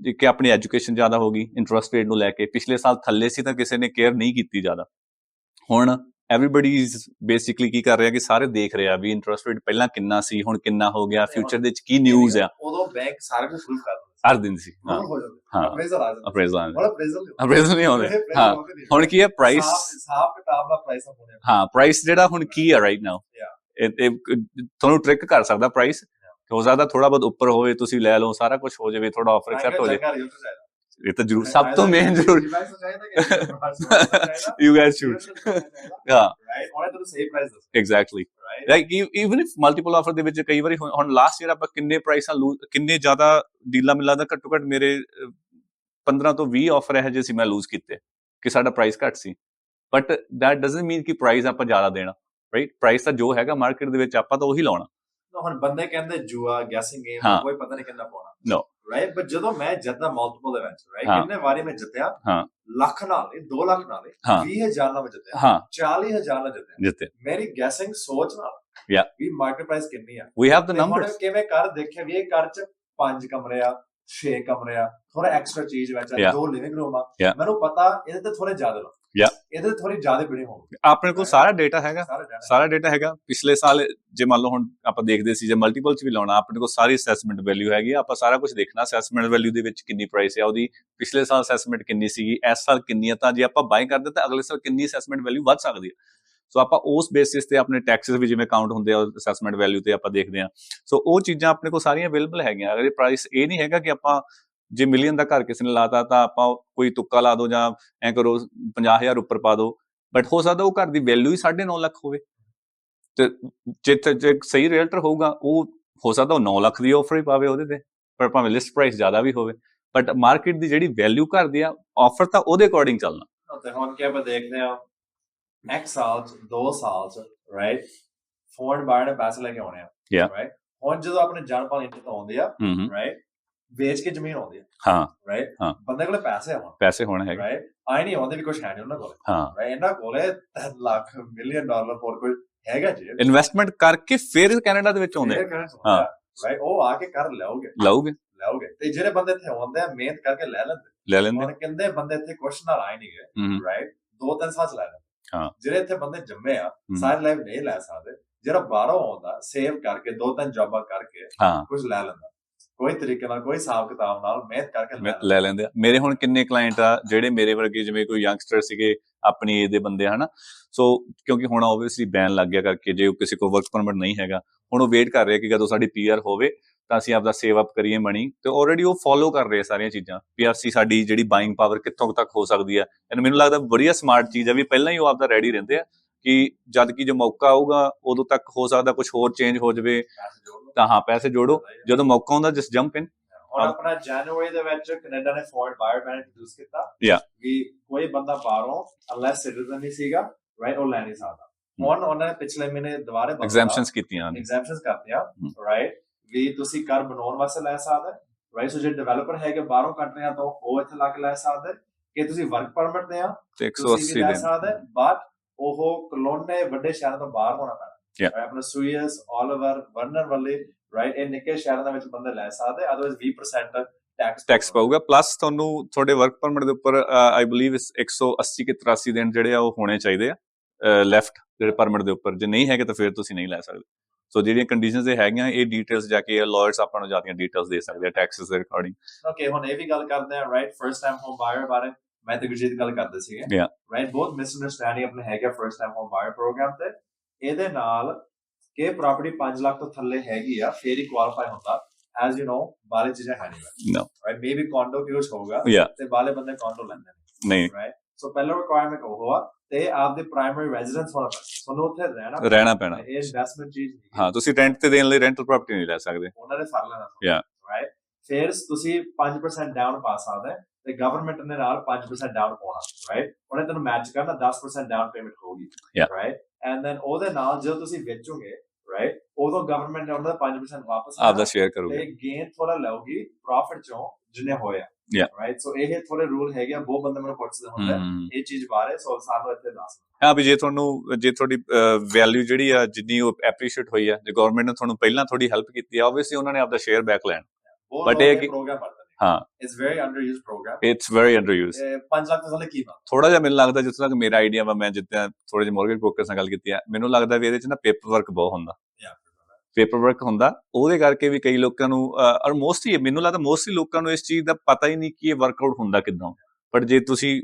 Speaker 2: ਕਿ ਆਪਣੀ ਐਜੂਕੇਸ਼ਨ ਜ਼ਿਆਦਾ ਹੋ ਗਈ ਇੰਟਰਸਟ ਰੇਟ ਨੂੰ ਲੈ ਕੇ। ਪਿਛਲੇ ਸਾਲ ਥੱਲੇ ਸੀ ਤਾਂ ਕਿਸੇ ਨੇ ਕੇਅਰ ਨਹੀਂ ਕੀਤੀ ਜ਼ਿਆਦਾ, ਹੁਣ ਐਵਰੀਬਡੀ ਇਜ਼ ਬੇਸਿਕਲੀ ਕੀ ਕਰ ਰਿਹਾ ਕਿ ਸਾਰੇ ਦੇਖ ਰਹੇ ਆ ਵੀ ਇੰਟਰਸਟ ਰੇਟ ਪਹਿਲਾਂ ਕਿੰਨਾ ਸੀ, ਹੁਣ ਕਿੰਨਾ ਹੋ ਗਿਆ, ਫਿਊਚਰ ਦੇ ਵਿੱਚ ਕੀ ਨਿਊਜ਼ ਆ।
Speaker 1: ਉਦੋਂ ਬੈਂਕ ਸਾਰੇ ਕੁਝ ਪ੍ਰੂਵ
Speaker 2: ਕਰ ਦਿੰਦੇ ਸੀ, ਅਪਰੇਜ਼ਲ ਨਹੀਂ ਆਉਂਦੇ। ਹਾਂ ਹੁਣ ਕੀ ਹੈ ਪ੍ਰਾਈਸ, ਪ੍ਰਾਈਸ ਜਿਹੜਾ ਹੁਣ ਕੀ ਆ ਰਾਈਟ ਨਾਓ, ਤੁਹਾਨੂੰ ਟ੍ਰਿਕ ਕਰ ਸਕਦਾ ਪ੍ਰਾਈਸ, ਹੋ ਸਕਦਾ ਥੋੜਾ ਬਹੁਤ ਉੱਪਰ ਹੋਵੇ, ਤੁਸੀਂ ਲੈ ਲਓ, ਸਾਰਾ ਕੁਝ ਹੋ ਜਾਵੇ, ਥੋੜਾ ਆਫਰ ਐਕਸੈਪਟ ਹੋ ਜਾਵੇ। ਇਹ ਤਾਂ ਜ਼ਰੂਰ ਸਭ ਤੋਂ ਮੇਨ ਜ਼ਰੂਰ you guys should exactly like even if multiple offer ਦੇ ਵਿੱਚ ਕਈ ਵਾਰੀ ਹੁਣ ਲਾਸਟ ਈਅਰ ਆਪਾਂ ਕਿੰਨੇ ਪ੍ਰਾਈਸਾਂ ਕਿੰਨੇ ਜ਼ਿਆਦਾ ਡੀਲਾਂ ਮਿਲਦਾ ਘੱਟੋ ਘੱਟ ਮੇਰੇ 15 ਤੋਂ 20 ਆਫਰ ਇਹੋ ਜਿਹੇ ਸੀ ਮੈਂ ਲੂਜ਼ ਕੀਤੇ ਕਿ ਸਾਡਾ ਪ੍ਰਾਈਸ ਘੱਟ ਸੀ। ਬਟ that doesn't mean ਕਿ ਪ੍ਰਾਈਸ ਆਪਾਂ ਜ਼ਿਆਦਾ ਦੇਣਾ, ਰਾਈਟ। ਪ੍ਰਾਈਸ ਤਾਂ ਜੋ ਹੈਗਾ ਮਾਰਕੀਟ ਦੇ ਵਿੱਚ ਆਪਾਂ ਤਾਂ ਉਹੀ ਲਾਉਣਾ।
Speaker 1: ਹੁਣ ਬੰਦੇ ਕਹਿੰਦੇ ਜੂਆ ਗੈਸਿੰਗ ਗੇਮ ਕੋਈ ਪਤਾ ਨਹੀਂ ਕਿੰਨਾ ਪਾਉਣਾ, ਨੋ ਰਾਈਟ। ਬਟ ਜਦੋਂ ਮੈਂ ਜਿੱਤਦਾ ਮਲਟੀਪਲ ਦੇ ਵਿੱਚ, ਰਾਈਟ, ਕਿੰਨੇ ਵਾਰੀ ਮੈਂ ਜਿੱਤਿਆ, ਲੱਖ ਨਾਲ ਨਹੀਂ, 2 ਲੱਖ ਨਾਲ ਨਹੀਂ, 20,000 ਨਾਲ ਮੈਂ ਜਿੱਤਿਆ, 40,000 ਨਾਲ ਜਿੱਤਿਆ ਮੇਰੀ ਗੈਸਿੰਗ ਸੋਚ ਨਾਲ ਵੀ ਮਾਰਕੀਟ ਪ੍ਰਾਈਸ ਕਿੰਨੀ ਆ। We have the numbers. ਕਿਵੇਂ ਕਰ ਦੇਖਿਆ ਵੀ ਇਹ ਘਰ ਚ 5 ਕਮਰੇ ਆ, 6 ਕਮਰੇ ਆ, ਥੋੜਾ ਐਕਸਟਰਾ ਚੀਜ਼ ਵਿੱਚ 2 ਲਿਵਿੰਗ ਰੂਮ ਆ, ਮੈਨੂੰ ਪਤਾ ਇਹਦੇ ਤੇ ਥੋੜੇ ਜ਼ਿਆਦਾ ਲਓ, ਇਹਦੇ ਥੋੜੀ ਜ਼ਿਆਦਾ ਬਿਲਡਿੰਗ ਹੋਊਗੀ। ਆਪਣੇ ਕੋਲ ਸਾਰਾ ਡੇਟਾ ਹੈਗਾ। ਪਿਛਲੇ ਸਾਲ ਜੇ ਮੰਨ ਲਓ ਹੁਣ ਆਪਾਂ ਦੇਖਦੇ ਸੀ ਜੇ ਮਲਟੀਪਲ ਚ ਵੀ ਲਾਉਣਾ, ਆਪਣੇ ਕੋਲ ਸਾਰੀ ਅਸੈਸਮੈਂਟ ਵੈਲਿਊ ਹੈਗੀ, ਆਪਾਂ ਸਾਰਾ ਕੁਝ ਦੇਖਣਾ ਅਸੈਸਮੈਂਟ ਵੈਲਿਊ ਦੇ ਵਿੱਚ ਕਿੰਨੀ ਪ੍ਰਾਈਸ ਹੈ ਉਹਦੀ, ਪਿਛਲੇ ਸਾਲ ਅਸੈਸਮੈਂਟ ਕਿੰਨੀ ਸੀਗੀ, ਇਸ ਸਾਲ ਕਿੰਨੀ ਹੈ, ਤਾਂ ਜੇ ਆਪਾਂ ਬਾਈ ਕਰਦੇ ਤਾਂ ਅਗਲੇ ਸਾਲ ਕਿੰਨੀ ਅਸੈਸਮੈਂਟ ਵੈਲਿਊ ਵੱਧ ਸਕਦੀ ਹੈ। ਸੋ ਆਪਾਂ ਉਸ ਬੇਸਿਸ ਤੇ ਆਪਣੇ ਟੈਕਸਿਸ ਵੀ ਜਿਵੇਂ ਕਾਊਂਟ ਹੁੰਦੇ ਆ ਅਸੈਸਮੈਂਟ ਵੈਲਿਊ ਤੇ ਆਪਾਂ ਦੇਖਦੇ ਹਾਂ। ਸੋ ਉਹ ਚੀਜ਼ਾਂ ਆਪਣੇ ਕੋਲ ਸਾਰੀਆਂ ਅਵੇਲੇਬਲ ਹੈਗੀਆਂ। ਅਗਰ ਪ੍ਰਾਈਸ ਇਹ ਨਹੀਂ ਹੈਗਾ ਕਿ ਆਪਾਂ ਜੇ ਮਿਲੀਅਨ ਦਾ ਘਰ ਕਿਸੇ ਨੇ ਲਾਤਾ ਤਾਂ ਆਪਾਂ ਕੋਈ ਤੁੱਕਾ ਲਾ ਦੋ ਜਾਂ ਐਂ ਕਰੋ 50,000 ਉੱਪਰ ਪਾ ਦੋ, ਬਟ ਹੋ ਸਕਦਾ ਉਹ ਘਰ ਦੀ ਵੈਲਿਊ ਹੀ 9.5 ਲੱਖ ਹੋਵੇ, ਤੇ ਜੇ ਸਹੀ ਰੀਅਲਟਰ ਹੋਊਗਾ ਉਹ ਹੋ ਸਕਦਾ ਉਹ 9 ਲੱਖ ਦੀ ਆਫਰ ਹੀ ਪਾਵੇ ਉਹਦੇ ਤੇ, ਪਰ ਭਾਵੇਂ ਲਿਸਟ ਪ੍ਰਾਈਸ ਜ਼ਿਆਦਾ ਵੀ ਹੋਵੇ। ਬਟ ਮਾਰਕੀਟ ਦੀ ਜਿਹੜੀ ਵੈਲਿਊ ਘਰ ਦੀ ਆ, ਆਫਰ ਤਾਂ ਉਹਦੇ ਅਕੋਰਡਿੰਗ ਚੱਲਣਾ। ਤੇ ਹੁਣ ਕੀ ਆਪਾਂ ਦੇਖਦੇ ਹਾਂ ਨੈਕਸਟ ਸਾਲ 'ਚ 2 ਸਾਲ 'ਚ, ਰਾਈਟ, ਫੋਰਨ ਬਾਇਰ ਨੇ ਪੈਸੇ ਲੈ ਕੇ ਆਉਣੇ ਆ, ਰਾਈਟ। ਹੁਣ ਜਦੋਂ ਆਪਣੇ ਜਾਣ ਪਾਣ ਇੰਟਰ ਤੋਂ ਆਉਂਦੇ ਆ, ਰਾਈਟ, ਵੇਚ ਕੇ ਜ਼ਮੀਨ ਆਉਂਦੀ ਆ, ਰਾਈਟ, ਬੰਦੇ ਕੋਲੇ ਪੈਸੇ ਹੋਣੇ ਹੈਗੇ, ਰਾਈਟ। ਆਈ ਨਹੀਂ ਆਉਂਦੇ ਵੀ ਕੁਝ ਹੈ ਨਹੀਂ ਉਹਨਾਂ ਕੋਲ, ਰਾਈਟ। ਇਹਨਾਂ ਕੋਲੇ 10 ਲੱਖ ਮਿਲੀਅਨ ਡਾਲਰ ਹੋਰ ਕੋਈ ਹੈਗਾ ਜੀ, ਇਨਵੈਸਟਮੈਂਟ ਕਰਕੇ ਫਿਰ ਕੈਨੇਡਾ ਦੇ ਵਿੱਚ ਆਉਂਦੇ, ਰਾਈਟ। ਉਹ ਆ ਕੇ ਕਰ ਲਓਗੇ। ਤੇ ਜਿਹੜੇ ਬੰਦੇ ਇੱਥੇ ਆਉਂਦੇ ਆ ਮਿਹਨਤ ਕਰਕੇ ਲੈ ਲੈਂਦੇ। ਹੁਣ ਕਹਿੰਦੇ ਬੰਦੇ ਇੱਥੇ ਕੁਛ ਨਾਲ ਆਏ ਨਹੀਂ ਗਏ, ਰਾਈਟ, 2-3 ਸਾਲ ਚ ਲੈ ਲੈਂਦੇ। ਜਿਹੜੇ ਇੱਥੇ ਬੰਦੇ ਜੰਮੇ ਆ ਸਾਰੀ ਲਾਈਫ ਨਹੀਂ ਲੈ ਸਕਦੇ। ਜਿਹੜਾ ਬਾਹਰੋਂ ਆਉਂਦਾ ਸੇਵ ਕਰਕੇ 2-3 ਜੌਬਾਂ ਕਰਕੇ ਕੁਝ ਲੈ ਲੈਂਦਾ, ਕੋਈ ਤਰੀਕੇ ਨਾਲ, ਕੋਈ ਹਿਸਾਬ ਕਿਤਾਬ ਨਾਲ ਮਿਹਨਤ ਕਰਕੇ ਲੈ ਲੈਂਦੇ ਆ। ਮੇਰੇ ਹੁਣ ਕਿੰਨੇ ਕਲਾਇੰਟ ਆ ਜਿਹੜੇ ਮੇਰੇ ਵਰਗੇ ਜਿਵੇਂ ਕੋਈ ਯੰਗਸਟਰ ਸੀਗੇ ਆਪਣੀ ਏਜ ਦੇ ਬੰਦੇ, ਹਨਾ। ਸੋ ਕਿਉਂਕਿ ਹੁਣ ਓਬਵੀਅਸਲੀ ਬੈਨ ਲੱਗ ਗਿਆ ਕਰਕੇ ਜੇ ਕਿਸੇ ਕੋਲ ਵਰਕ ਪਰਮਿਟ ਨਹੀਂ ਹੈਗਾ, ਹੁਣ ਉਹ ਵੇਟ ਕਰ ਰਿਹਾ ਕਿ ਜਦੋਂ ਸਾਡੀ PR ਹੋਵੇ ਤਾਂ ਅਸੀਂ ਆਪਦਾ ਸੇਵ ਅਪ ਕਰੀਏ ਮਨੀ, ਤੇ ਆਲਰੇਡੀ ਉਹ ਫੋਲੋ ਕਰ ਰਹੇ ਸਾਰੀਆਂ ਚੀਜ਼ਾਂ। PRC ਸਾਡੀ ਜਿਹੜੀ ਬਾਇੰਗ ਪਾਵਰ ਕਿੱਥੋਂ ਤੱਕ ਹੋ ਸਕਦੀ ਆ, ਐਂਡ ਮੈਨੂੰ ਲੱਗਦਾ ਬੜੀਆ ਸਮਾਰਟ ਚੀਜ਼ ਆ ਵੀ ਪਹਿਲਾਂ ਹੀ ਉਹ ਆਪਦਾ ਰੈਡੀ ਰਹਿੰਦੇ ਆ ਕਿ ਜਦ ਕਿ ਜੋ ਮੌਕਾ ਆਊਗਾ ਉਦੋਂ ਤੱਕ ਹੋ ਸਕਦਾ ਕੁਝ ਹੋਰ ਚੇਂਜ ਹੋ ਜਾਵੇ, ਤਾਂ ਪੈਸੇ ਜੋੜੋ, ਜਦੋਂ ਮੌਕਾ ਆਉਂਦਾ ਜਸਟ ਜੰਪ ਇਨ। ਹੁਣ ਆਪਣਾ ਜਨਵਰੀ ਦੇ ਵਿੱਚ ਕੈਨੇਡਾ ਨੇ ਫੋਰਨ ਬਾਇਰ ਬੈਨ ਇੰਟਰੋਡਿਊਸ ਕੀਤਾ ਵੀ ਕੋਈ ਬੰਦਾ ਬਾਹਰੋਂ ਅਨਲੈਸ ਸਿਟੀਜ਼ਨ ਨਹੀਂ ਸੀਗਾ, ਰਾਈਟ, ਉਹ ਲੈ ਨਹੀਂ ਸਕਦਾ। ਹੁਣ ਉਹਨਾਂ ਨੇ ਪਿਛਲੇ ਮਹੀਨੇ ਦੁਬਾਰਾ ਐਗਜ਼ੈਂਪਸ਼ਨਸ ਕਰਤੀਆਂ, ਰਾਈਟ, ਵੀ ਤੁਸੀਂ ਘਰ ਬਣਾਉਣ ਵਾਸਤੇ ਲੈ ਸਕਦੇ, ਰਾਈਟ। ਸੋ ਜਿਹੜੇ ਡਿਵੈਲਪਰ ਹੈਗੇ ਬਾਹਰੋਂ ਕੰਟਰੀਆਂ ਤੋਂ ਉਹ ਇੱਥੇ ਲਾ ਕੇ ਲੈ ਸਕਦੇ, ਕਿ ਤੁਸੀਂ ਵਰਕ ਪਰਮਿਟ ਤੇ ਆ
Speaker 2: ਤੇ
Speaker 1: ਤੁਸੀਂ ਵੀ
Speaker 2: 180
Speaker 1: ਲੈ
Speaker 2: ਦਿਨ
Speaker 1: ਸਕਦੇ, ਬਟ ਉਹ ਕਲੋਨੇ ਵੱਡੇ ਸ਼ਹਿਰਾਂ ਤੋਂ ਬਾਹਰ ਹੋਣਾ ਪੈਣਾ। ਆਪਣਾ ਸੂਇਸ, ਓਲੀਵਰ, ਵਰਨਰ ਵਾਲੇ, ਰਾਈਟ, ਇਹ ਨਿੱਕੇ ਸ਼ਹਿਰਾਂ ਦੇ ਵਿੱਚ ਬੰਦੇ ਲੈ ਸਕਦੇ, ਅਦਰਵਾਈਜ਼ 20% ਟੈਕਸ
Speaker 2: ਪਊਗਾ। ਪਲੱਸ ਤੁਹਾਨੂੰ ਤੁਹਾਡੇ ਵਰਕ ਪਰਮਿਟ ਦੇ ਉੱਪਰ ਆਈ ਬਲੀਵ 180 ਕਿ 83 ਦਿਨ ਜਿਹੜੇ ਆ ਉਹ ਹੋਣੇ ਚਾਹੀਦੇ ਆ ਲੈਫਟ ਜਿਹੜੇ ਪਰਮਿਟ ਦੇ ਉੱਪਰ। ਜੇ ਨਹੀਂ ਹੈਗੇ ਤਾਂ ਫਿਰ ਤੁਸੀਂ ਨਹੀਂ ਲੈ ਸਕਦੇ। ਸੋ ਜਿਹੜੀਆਂ ਕੰਡੀਸ਼ਨਸ ਇਹ ਹੈਗੀਆਂ, ਇਹ ਡਿਟੇਲਸ ਜਾ ਕੇ ਲਾਇਰਸ ਆਪਾਂ ਨੂੰ ਜ਼ਿਆਦੀਆਂ ਡਿਟੇਲਸ ਦੇ ਸਕਦੇ ਆ ਟੈਕਸਸ ਦੇ ਰਿਗਾਰਡਿੰਗ।
Speaker 1: ਓਕੇ, ਹੁਣ ਇਹ ਵੀ ਗੱਲ ਕਰਦੇ ਆ, ਰਾਈਟ, ਫਰਸਟ ਟਾਈਮ ਹੋਮ ਬਾਇਰ ਬਾਰੇ ਮੈਂ ਤੇ ਗੁਰਜੀਤ ਗੱਲ ਕਰਦੇ ਸੀਗੇ, ਰਾਈਟ। ਬਹੁਤ ਮਿਸਅੰਡਰਸਟੈਂਡਿੰਗ ਆਪਣੇ ਹੈਗਾ first time home buyer program ਤੇ। ਇਹਦੇ ਨਾਲ ਕਿ ਪ੍ਰਾਪਰਟੀ 5 ਲੱਖ ਤੋਂ ਥੱਲੇ ਹੈਗੀ ਆ ਫਿਰ ਹੀ ਕੁਆਲੀਫਾਈ ਹੁੰਦਾ, ਐਜ਼ ਯੂ ਨੋ ਬਾਲੇ ਚੀਜ਼ਾਂ ਹੈ ਨਹੀਂ, ਰਾਈਟ। ਮੇਬੀ ਕੋਂਡੋ ਕਿਉਂ ਹੋਊਗਾ ਤੇ ਬਾਲੇ ਬੰਦੇ ਕੋਂਡੋ ਲੈਂਦੇ
Speaker 2: ਨਹੀਂ,
Speaker 1: ਰਾਈਟ। ਸੋ ਪਹਿਲਾ ਰਿਕੁਆਇਰਮੈਂਟ ਉਹ ਆ ਤੇ ਆਪਦੇ ਪ੍ਰਾਇਮਰੀ ਰੈਜ਼ੀਡੈਂਸ ਹੋਣਾ ਪੈਣਾ, ਤੁਹਾਨੂੰ ਉੱਥੇ ਰਹਿਣਾ ਪੈਣਾ। ਇਹ ਇਨਵੈਸਟਮੈਂਟ ਚੀਜ਼ ਨਹੀਂ,
Speaker 2: ਹਾਂ, ਤੁਸੀਂ ਰੈਂਟ ਤੇ ਦੇਣ ਲਈ ਰੈਂਟਲ ਪ੍ਰਾਪਰਟੀ ਨਹੀਂ ਲੈ ਸਕਦੇ,
Speaker 1: ਉਹਨਾਂ ਨੇ ਫੜ ਲੈਣਾ, ਰਾਈਟ। ਫਿਰ ਤੁਸੀਂ 5% ਡਾਊਨ ਪਾ ਸਕਦੇ ਤੇ ਗਵਰਨਮੈਂਟ ਨੇ ਨਾਲ 5% ਡਾਊਨ ਪਾਉਣਾ, ਰਾਈਟ। ਉਹਨੇ ਤੁਹਾਨੂੰ ਮੈਚ ਕਰਨਾ, 10% ਡਾਊਨ ਪੇਮੈਂਟ ਹੋਊਗੀ, ਰਾਈਟ। ਐਂਡ ਦੈਨ ਉਹਦੇ ਨਾਲ ਜਦੋਂ ਤੁਸੀਂ ਵੇਚੋਗੇ, ਰਾਈਟ, ਉਦੋਂ ਗਵਰਨਮੈਂਟ ਨੇ ਉਹਨਾਂ ਦਾ 5% ਵਾਪਸ
Speaker 2: ਆਪਦਾ ਸ਼ੇਅਰ ਕਰੂਗੀ
Speaker 1: ਤੇ ਗੇਨ ਥੋੜਾ ਲਊਗੀ ਪ੍ਰੋਫਿਟ ਚੋਂ ਜਿੰਨੇ ਹੋਇਆ, ਰਾਈਟ। ਸੋ ਇਹ ਥੋੜੇ ਰੂਲ ਹੈਗੇ ਆ, ਬਹੁਤ ਬੰਦੇ ਮੈਨੂੰ ਪੁੱਛਦੇ ਹੁੰਦੇ ਇਹ ਚੀਜ਼ ਬਾਰੇ, ਸੋ ਸਾਨੂੰ ਇੱਥੇ ਦੱਸ।
Speaker 2: ਹਾਂ, ਵੀ ਜੇ ਤੁਹਾਡੀ ਵੈਲਿਊ ਜਿਹੜੀ ਆ ਜਿੰਨੀ ਉਹ ਐਪਰੀਸ਼ੀਏਟ ਹੋਈ ਆ, ਜੇ ਗਵਰਨਮੈਂਟ ਨੇ ਤੁਹਾਨੂੰ ਪਹਿਲਾਂ ਥੋੜੀ ਹੈਲਪ ਕੀਤੀ ਆ, ਆਬਵੀਅਸਲੀ ਉਹਨਾਂ ਨੇ ਆਪਦਾ ਸ਼ੇਅਰ ਬੈਕ ਲੈਣਾ। ਬਟ ਇਹ ਕਿ ਹਾਂ,
Speaker 1: it's very underused program,
Speaker 2: it's very underused.
Speaker 1: 5 lakh ਤੋਂ ਥੱਲੇ ਕੀ ਬਾਤ।
Speaker 2: ਥੋੜਾ ਜਿਹਾ ਮੈਨੂੰ ਲੱਗਦਾ, ਜਿੱਥੇ ਤੱਕ ਮੇਰਾ ਆਈਡੀਆ ਵਾ, ਮੈਂ ਜਿੱਦਾਂ ਥੋੜੇ ਜਿਹੇ ਮੌਰਗੇਜ ਬ੍ਰੋਕਰਸ ਨਾਲ ਗੱਲ ਕੀਤੀ ਆ, ਮੈਨੂੰ ਲੱਗਦਾ ਵੀ ਇਹਦੇ ਚ ਨਾ ਪੇਪਰ ਵਰਕ ਬਹੁਤ ਹੁੰਦਾ, ਪੇਪਰ ਵਰਕ ਹੁੰਦਾ। ਉਹਦੇ ਕਰਕੇ ਵੀ ਕਈ ਲੋਕਾਂ ਨੂੰ ਔਰ ਮੋਸਟਲੀ ਮੈਨੂੰ ਲੱਗਦਾ ਮੋਸਟਲੀ ਲੋਕਾਂ ਨੂੰ ਇਸ ਚੀਜ਼ ਦਾ ਪਤਾ ਹੀ ਨਹੀਂ ਕਿ ਇਹ ਵਰਕਆਊਟ ਹੁੰਦਾ ਕਿੱਦਾਂ। ਬਟ ਜੇ ਤੁਸੀਂ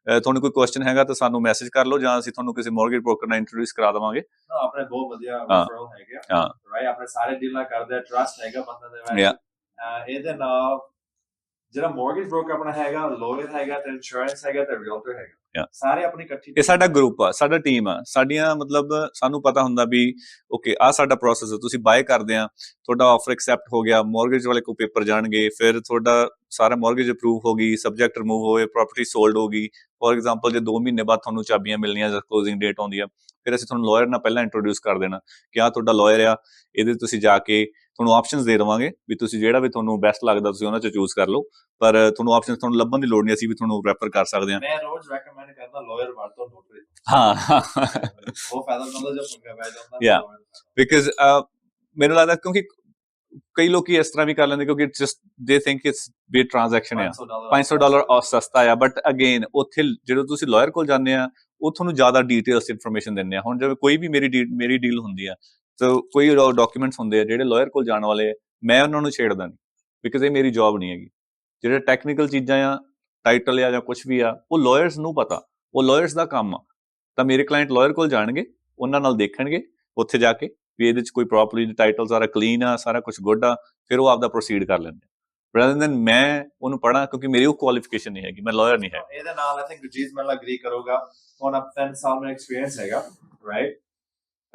Speaker 2: ਤੁਹਾਨੂੰ ਕੋਈ ਕੁਐਸਚਨ ਹੈਗਾ ਤਾਂ ਸਾਨੂੰ ਮੈਸੇਜ ਕਰ ਲਓ, ਜਾਂ ਅਸੀਂ ਤੁਹਾਨੂੰ ਕਿਸੇ ਮੌਰਗੇਜ ਬ੍ਰੋਕਰ ਨਾਲ ਇੰਟਰੋਡਿਊਸ ਕਰਾ ਦੇਵਾਂਗੇ।
Speaker 1: ਆਪਣੇ ਬਹੁਤ ਵਧੀਆ ਰੈਫਰਲ ਹੈਗੇ, ਰਾਈਟ। ਆਪਣੇ ਸਾਰੇ ਡੀਲਾਂ ਕਰਦੇ ਆ, ਟਰਸਟ ਹੈਗਾ ਬੰਦੇ ਦੇ ਵਿੱਚ। ਇਹਦੇ ਨਾਲ ਜਿਹੜਾ ਮੌਰਗੇਜ ਬ੍ਰੋਕਰ ਆਪਣਾ ਹੈਗਾ, ਲਾਇਰ ਹੈਗਾ ਤੇ ਇੰਸ਼ੋਰੈਂਸ ਹੈਗਾ ਤੇ ਰੀਅਲਟਰ ਹੈਗਾ, ਸਾਰੇ ਆਪਣੀ ਇਕੱਠੀ।
Speaker 2: ਇਹ ਸਾਡਾ ਗਰੁੱਪ ਆ, ਸਾਡਾ ਟੀਮ ਆ, ਸਾਡੀਆਂ ਮਤਲਬ ਸਾਨੂੰ ਪਤਾ ਹੁੰਦਾ ਵੀ ਓਕੇ ਆਹ ਸਾਡਾ ਪ੍ਰੋਸੈਸ ਹੈ। ਤੁਸੀਂ ਬਾਏ ਕਰਦੇ ਆ, ਤੁਹਾਡਾ ਆਫਰ ਐਕਸੈਪਟ ਹੋ ਗਿਆ, ਮੌਰਗੇਜ ਵਾਲੇ ਕੋਲ ਪੇਪਰ ਜਾਣਗੇ, ਫਿਰ ਤੁਹਾਡਾ ਸਾਰਾ ਮੌਰਗੇਜ ਅਪਰੂਵ ਹੋ ਗਈ, ਸਬਜੈਕਟ ਰਿਮੂਵ ਹੋਏ, ਪ੍ਰਾਪਰਟੀ ਸੋਲਡ ਹੋ ਗਈ। ਫੋਰ ਐਗਜ਼ਾਮਪਲ ਜੇ 2 ਮਹੀਨੇ ਬਾਅਦ ਤੁਹਾਨੂੰ ਚਾਬੀਆਂ ਮਿਲਣੀਆਂ ਜਾਂ ਕਲੋਜ਼ਿੰਗ ਡੇਟ ਆਉਂਦੀ ਆ, ਫਿਰ ਅਸੀਂ ਤੁਹਾਨੂੰ ਲਾਇਰ ਨਾਲ ਪਹਿਲਾਂ ਇੰਟਰੋਡਿਊਸ ਕਰ ਦੇਣਾ ਕਿ ਆਹ ਤੁਹਾਡਾ ਲਾਇਰ ਆ, ਇਹਦੇ ਤੁਸੀਂ ਜਾ ਕੇ ਤੁਹਾਨੂੰ ਆਪਸ਼ਨਸ ਦੇ ਦੇਵਾਂਗੇ ਵੀ ਤੁਸੀਂ ਜਿਹੜਾ ਵੀ ਤੁਹਾਨੂੰ ਬੈਸਟ ਲੱਗਦਾ ਤੁਸੀਂ ਉਹਨਾਂ 'ਚ ਚੂਜ਼ ਕਰ ਲਓ। ਪਰ ਤੁਹਾਨੂੰ ਆਪਸ਼ਨਸ ਤੁਹਾਨੂੰ ਲੱਭਣ ਦੀ ਲੋੜ ਨਹੀਂ, ਅਸੀਂ ਵੀ ਤੁਹਾਨੂੰ ਰੈਫਰ ਕਰ ਸਕਦੇ ਹਾਂ।
Speaker 1: ਮੈਂ ਰੋਜ਼ ਰეკਮੈਂਡ ਕਰਦਾ ਲਾਇਰ ਵਰਤੋ, ਨੋਟਰੀ।
Speaker 2: ਹਾਂ,
Speaker 1: ਉਹ ਫਾਇਦਾ ਹੁੰਦਾ ਜੇ ਪੰਗਾ ਪੈ ਜਾਂਦਾ।
Speaker 2: ਬਿਕਾਜ਼ ਮੈਨੂੰ ਲੱਗਦਾ ਕਿਉਂਕਿ ਕਈ ਲੋਕੀ ਇਸ ਤਰ੍ਹਾਂ ਵੀ ਕਰ ਲੈਂਦੇ ਕਿਉਂਕਿ ਜਸਟ ਦੇ ਥਿੰਕ ਇਟਸ ਵੀ ਟ੍ਰਾਂਜੈਕਸ਼ਨ ਆ, $500 ਸਸਤਾ ਆ। ਬਟ ਅਗੇਨ ਉੱਥੇ ਜਦੋਂ ਤੁਸੀਂ ਲਾਇਰ ਕੋਲ ਜਾਂਦੇ ਆ, ਉਹ ਤੁਹਾਨੂੰ ਜ਼ਿਆਦਾ ਡੀਟੇਲਸ ਇਨਫੋਰਮੇਸ਼ਨ ਦਿੰਦੇ ਆ। ਹੁਣ ਜਿਵੇਂ ਕੋਈ ਵੀ ਮੇਰੀ ਡੀਲ ਹੁੰਦੀ ਆ, ਤਾਂ ਕੋਈ ਡਾਕੂਮੈਂਟਸ ਹੁੰਦੇ ਆ ਜਿਹੜੇ ਲਾਇਰ ਕੋਲ ਜਾਣ ਵਾਲੇ, ਮੈਂ ਉਹਨਾਂ ਨੂੰ ਛੇੜਦਾ ਨਹੀਂ, ਬਿਕਾਜ਼ ਇਹ ਮੇਰੀ ਜੌਬ ਨਹੀਂ ਹੈਗੀ। ਜਿਹੜੇ ਟੈਕਨੀਕਲ ਚੀਜ਼ਾਂ ਆ, ਟਾਈਟਲ ਆ ਜਾਂ ਕੁਛ ਵੀ ਆ, ਉਹ ਲਾਇਰਸ ਨੂੰ ਪਤਾ, ਉਹ ਲਾਇਰਸ ਦਾ ਕੰਮ ਆ। ਤਾਂ ਮੇਰੇ ਕਲਾਇੰਟ ਲਾਇਰ ਕੋਲ ਜਾਣਗੇ, ਉਹਨਾਂ ਨਾਲ ਦੇਖਣਗੇ ਉੱਥੇ ਜਾ ਕੇ ਵੀ ਇਹਦੇ 'ਚ ਕੋਈ ਪ੍ਰੋਪਰਲੀ ਟਾਈਟਲ ਸਾਰਾ ਕਲੀਨ ਆ, ਸਾਰਾ ਕੁਛ ਗੁੱਡ ਆ, ਫਿਰ ਉਹ ਆਪਦਾ ਪ੍ਰੋਸੀਡ ਕਰ ਲੈਂਦੇ ਆ। ਰਾਦਰ ਦੈਨ ਮੈਂ ਉਹਨੂੰ ਪੜ੍ਹਾਂ, ਕਿਉਂਕਿ ਮੇਰੀ ਉਹ ਕੁਆਲੀਫਿਕੇਸ਼ਨ ਨਹੀਂ ਹੈਗੀ, ਮੈਂ ਲਾਇਰ ਨਹੀਂ ਹੈ।
Speaker 1: ਇਹਦੇ ਨਾਲ ਆਈ ਥਿੰਕ ਗੁਰਜੀਤ ਮੇਰੇ ਨਾਲ ਐਗਰੀ ਕਰੂਗਾ। ਹੁਣ 3 ਸਾਲ ਮੇਰਾ ਐਕਸਪੀਰੀਅੰਸ ਹੈਗਾ, ਰਾਈਟ।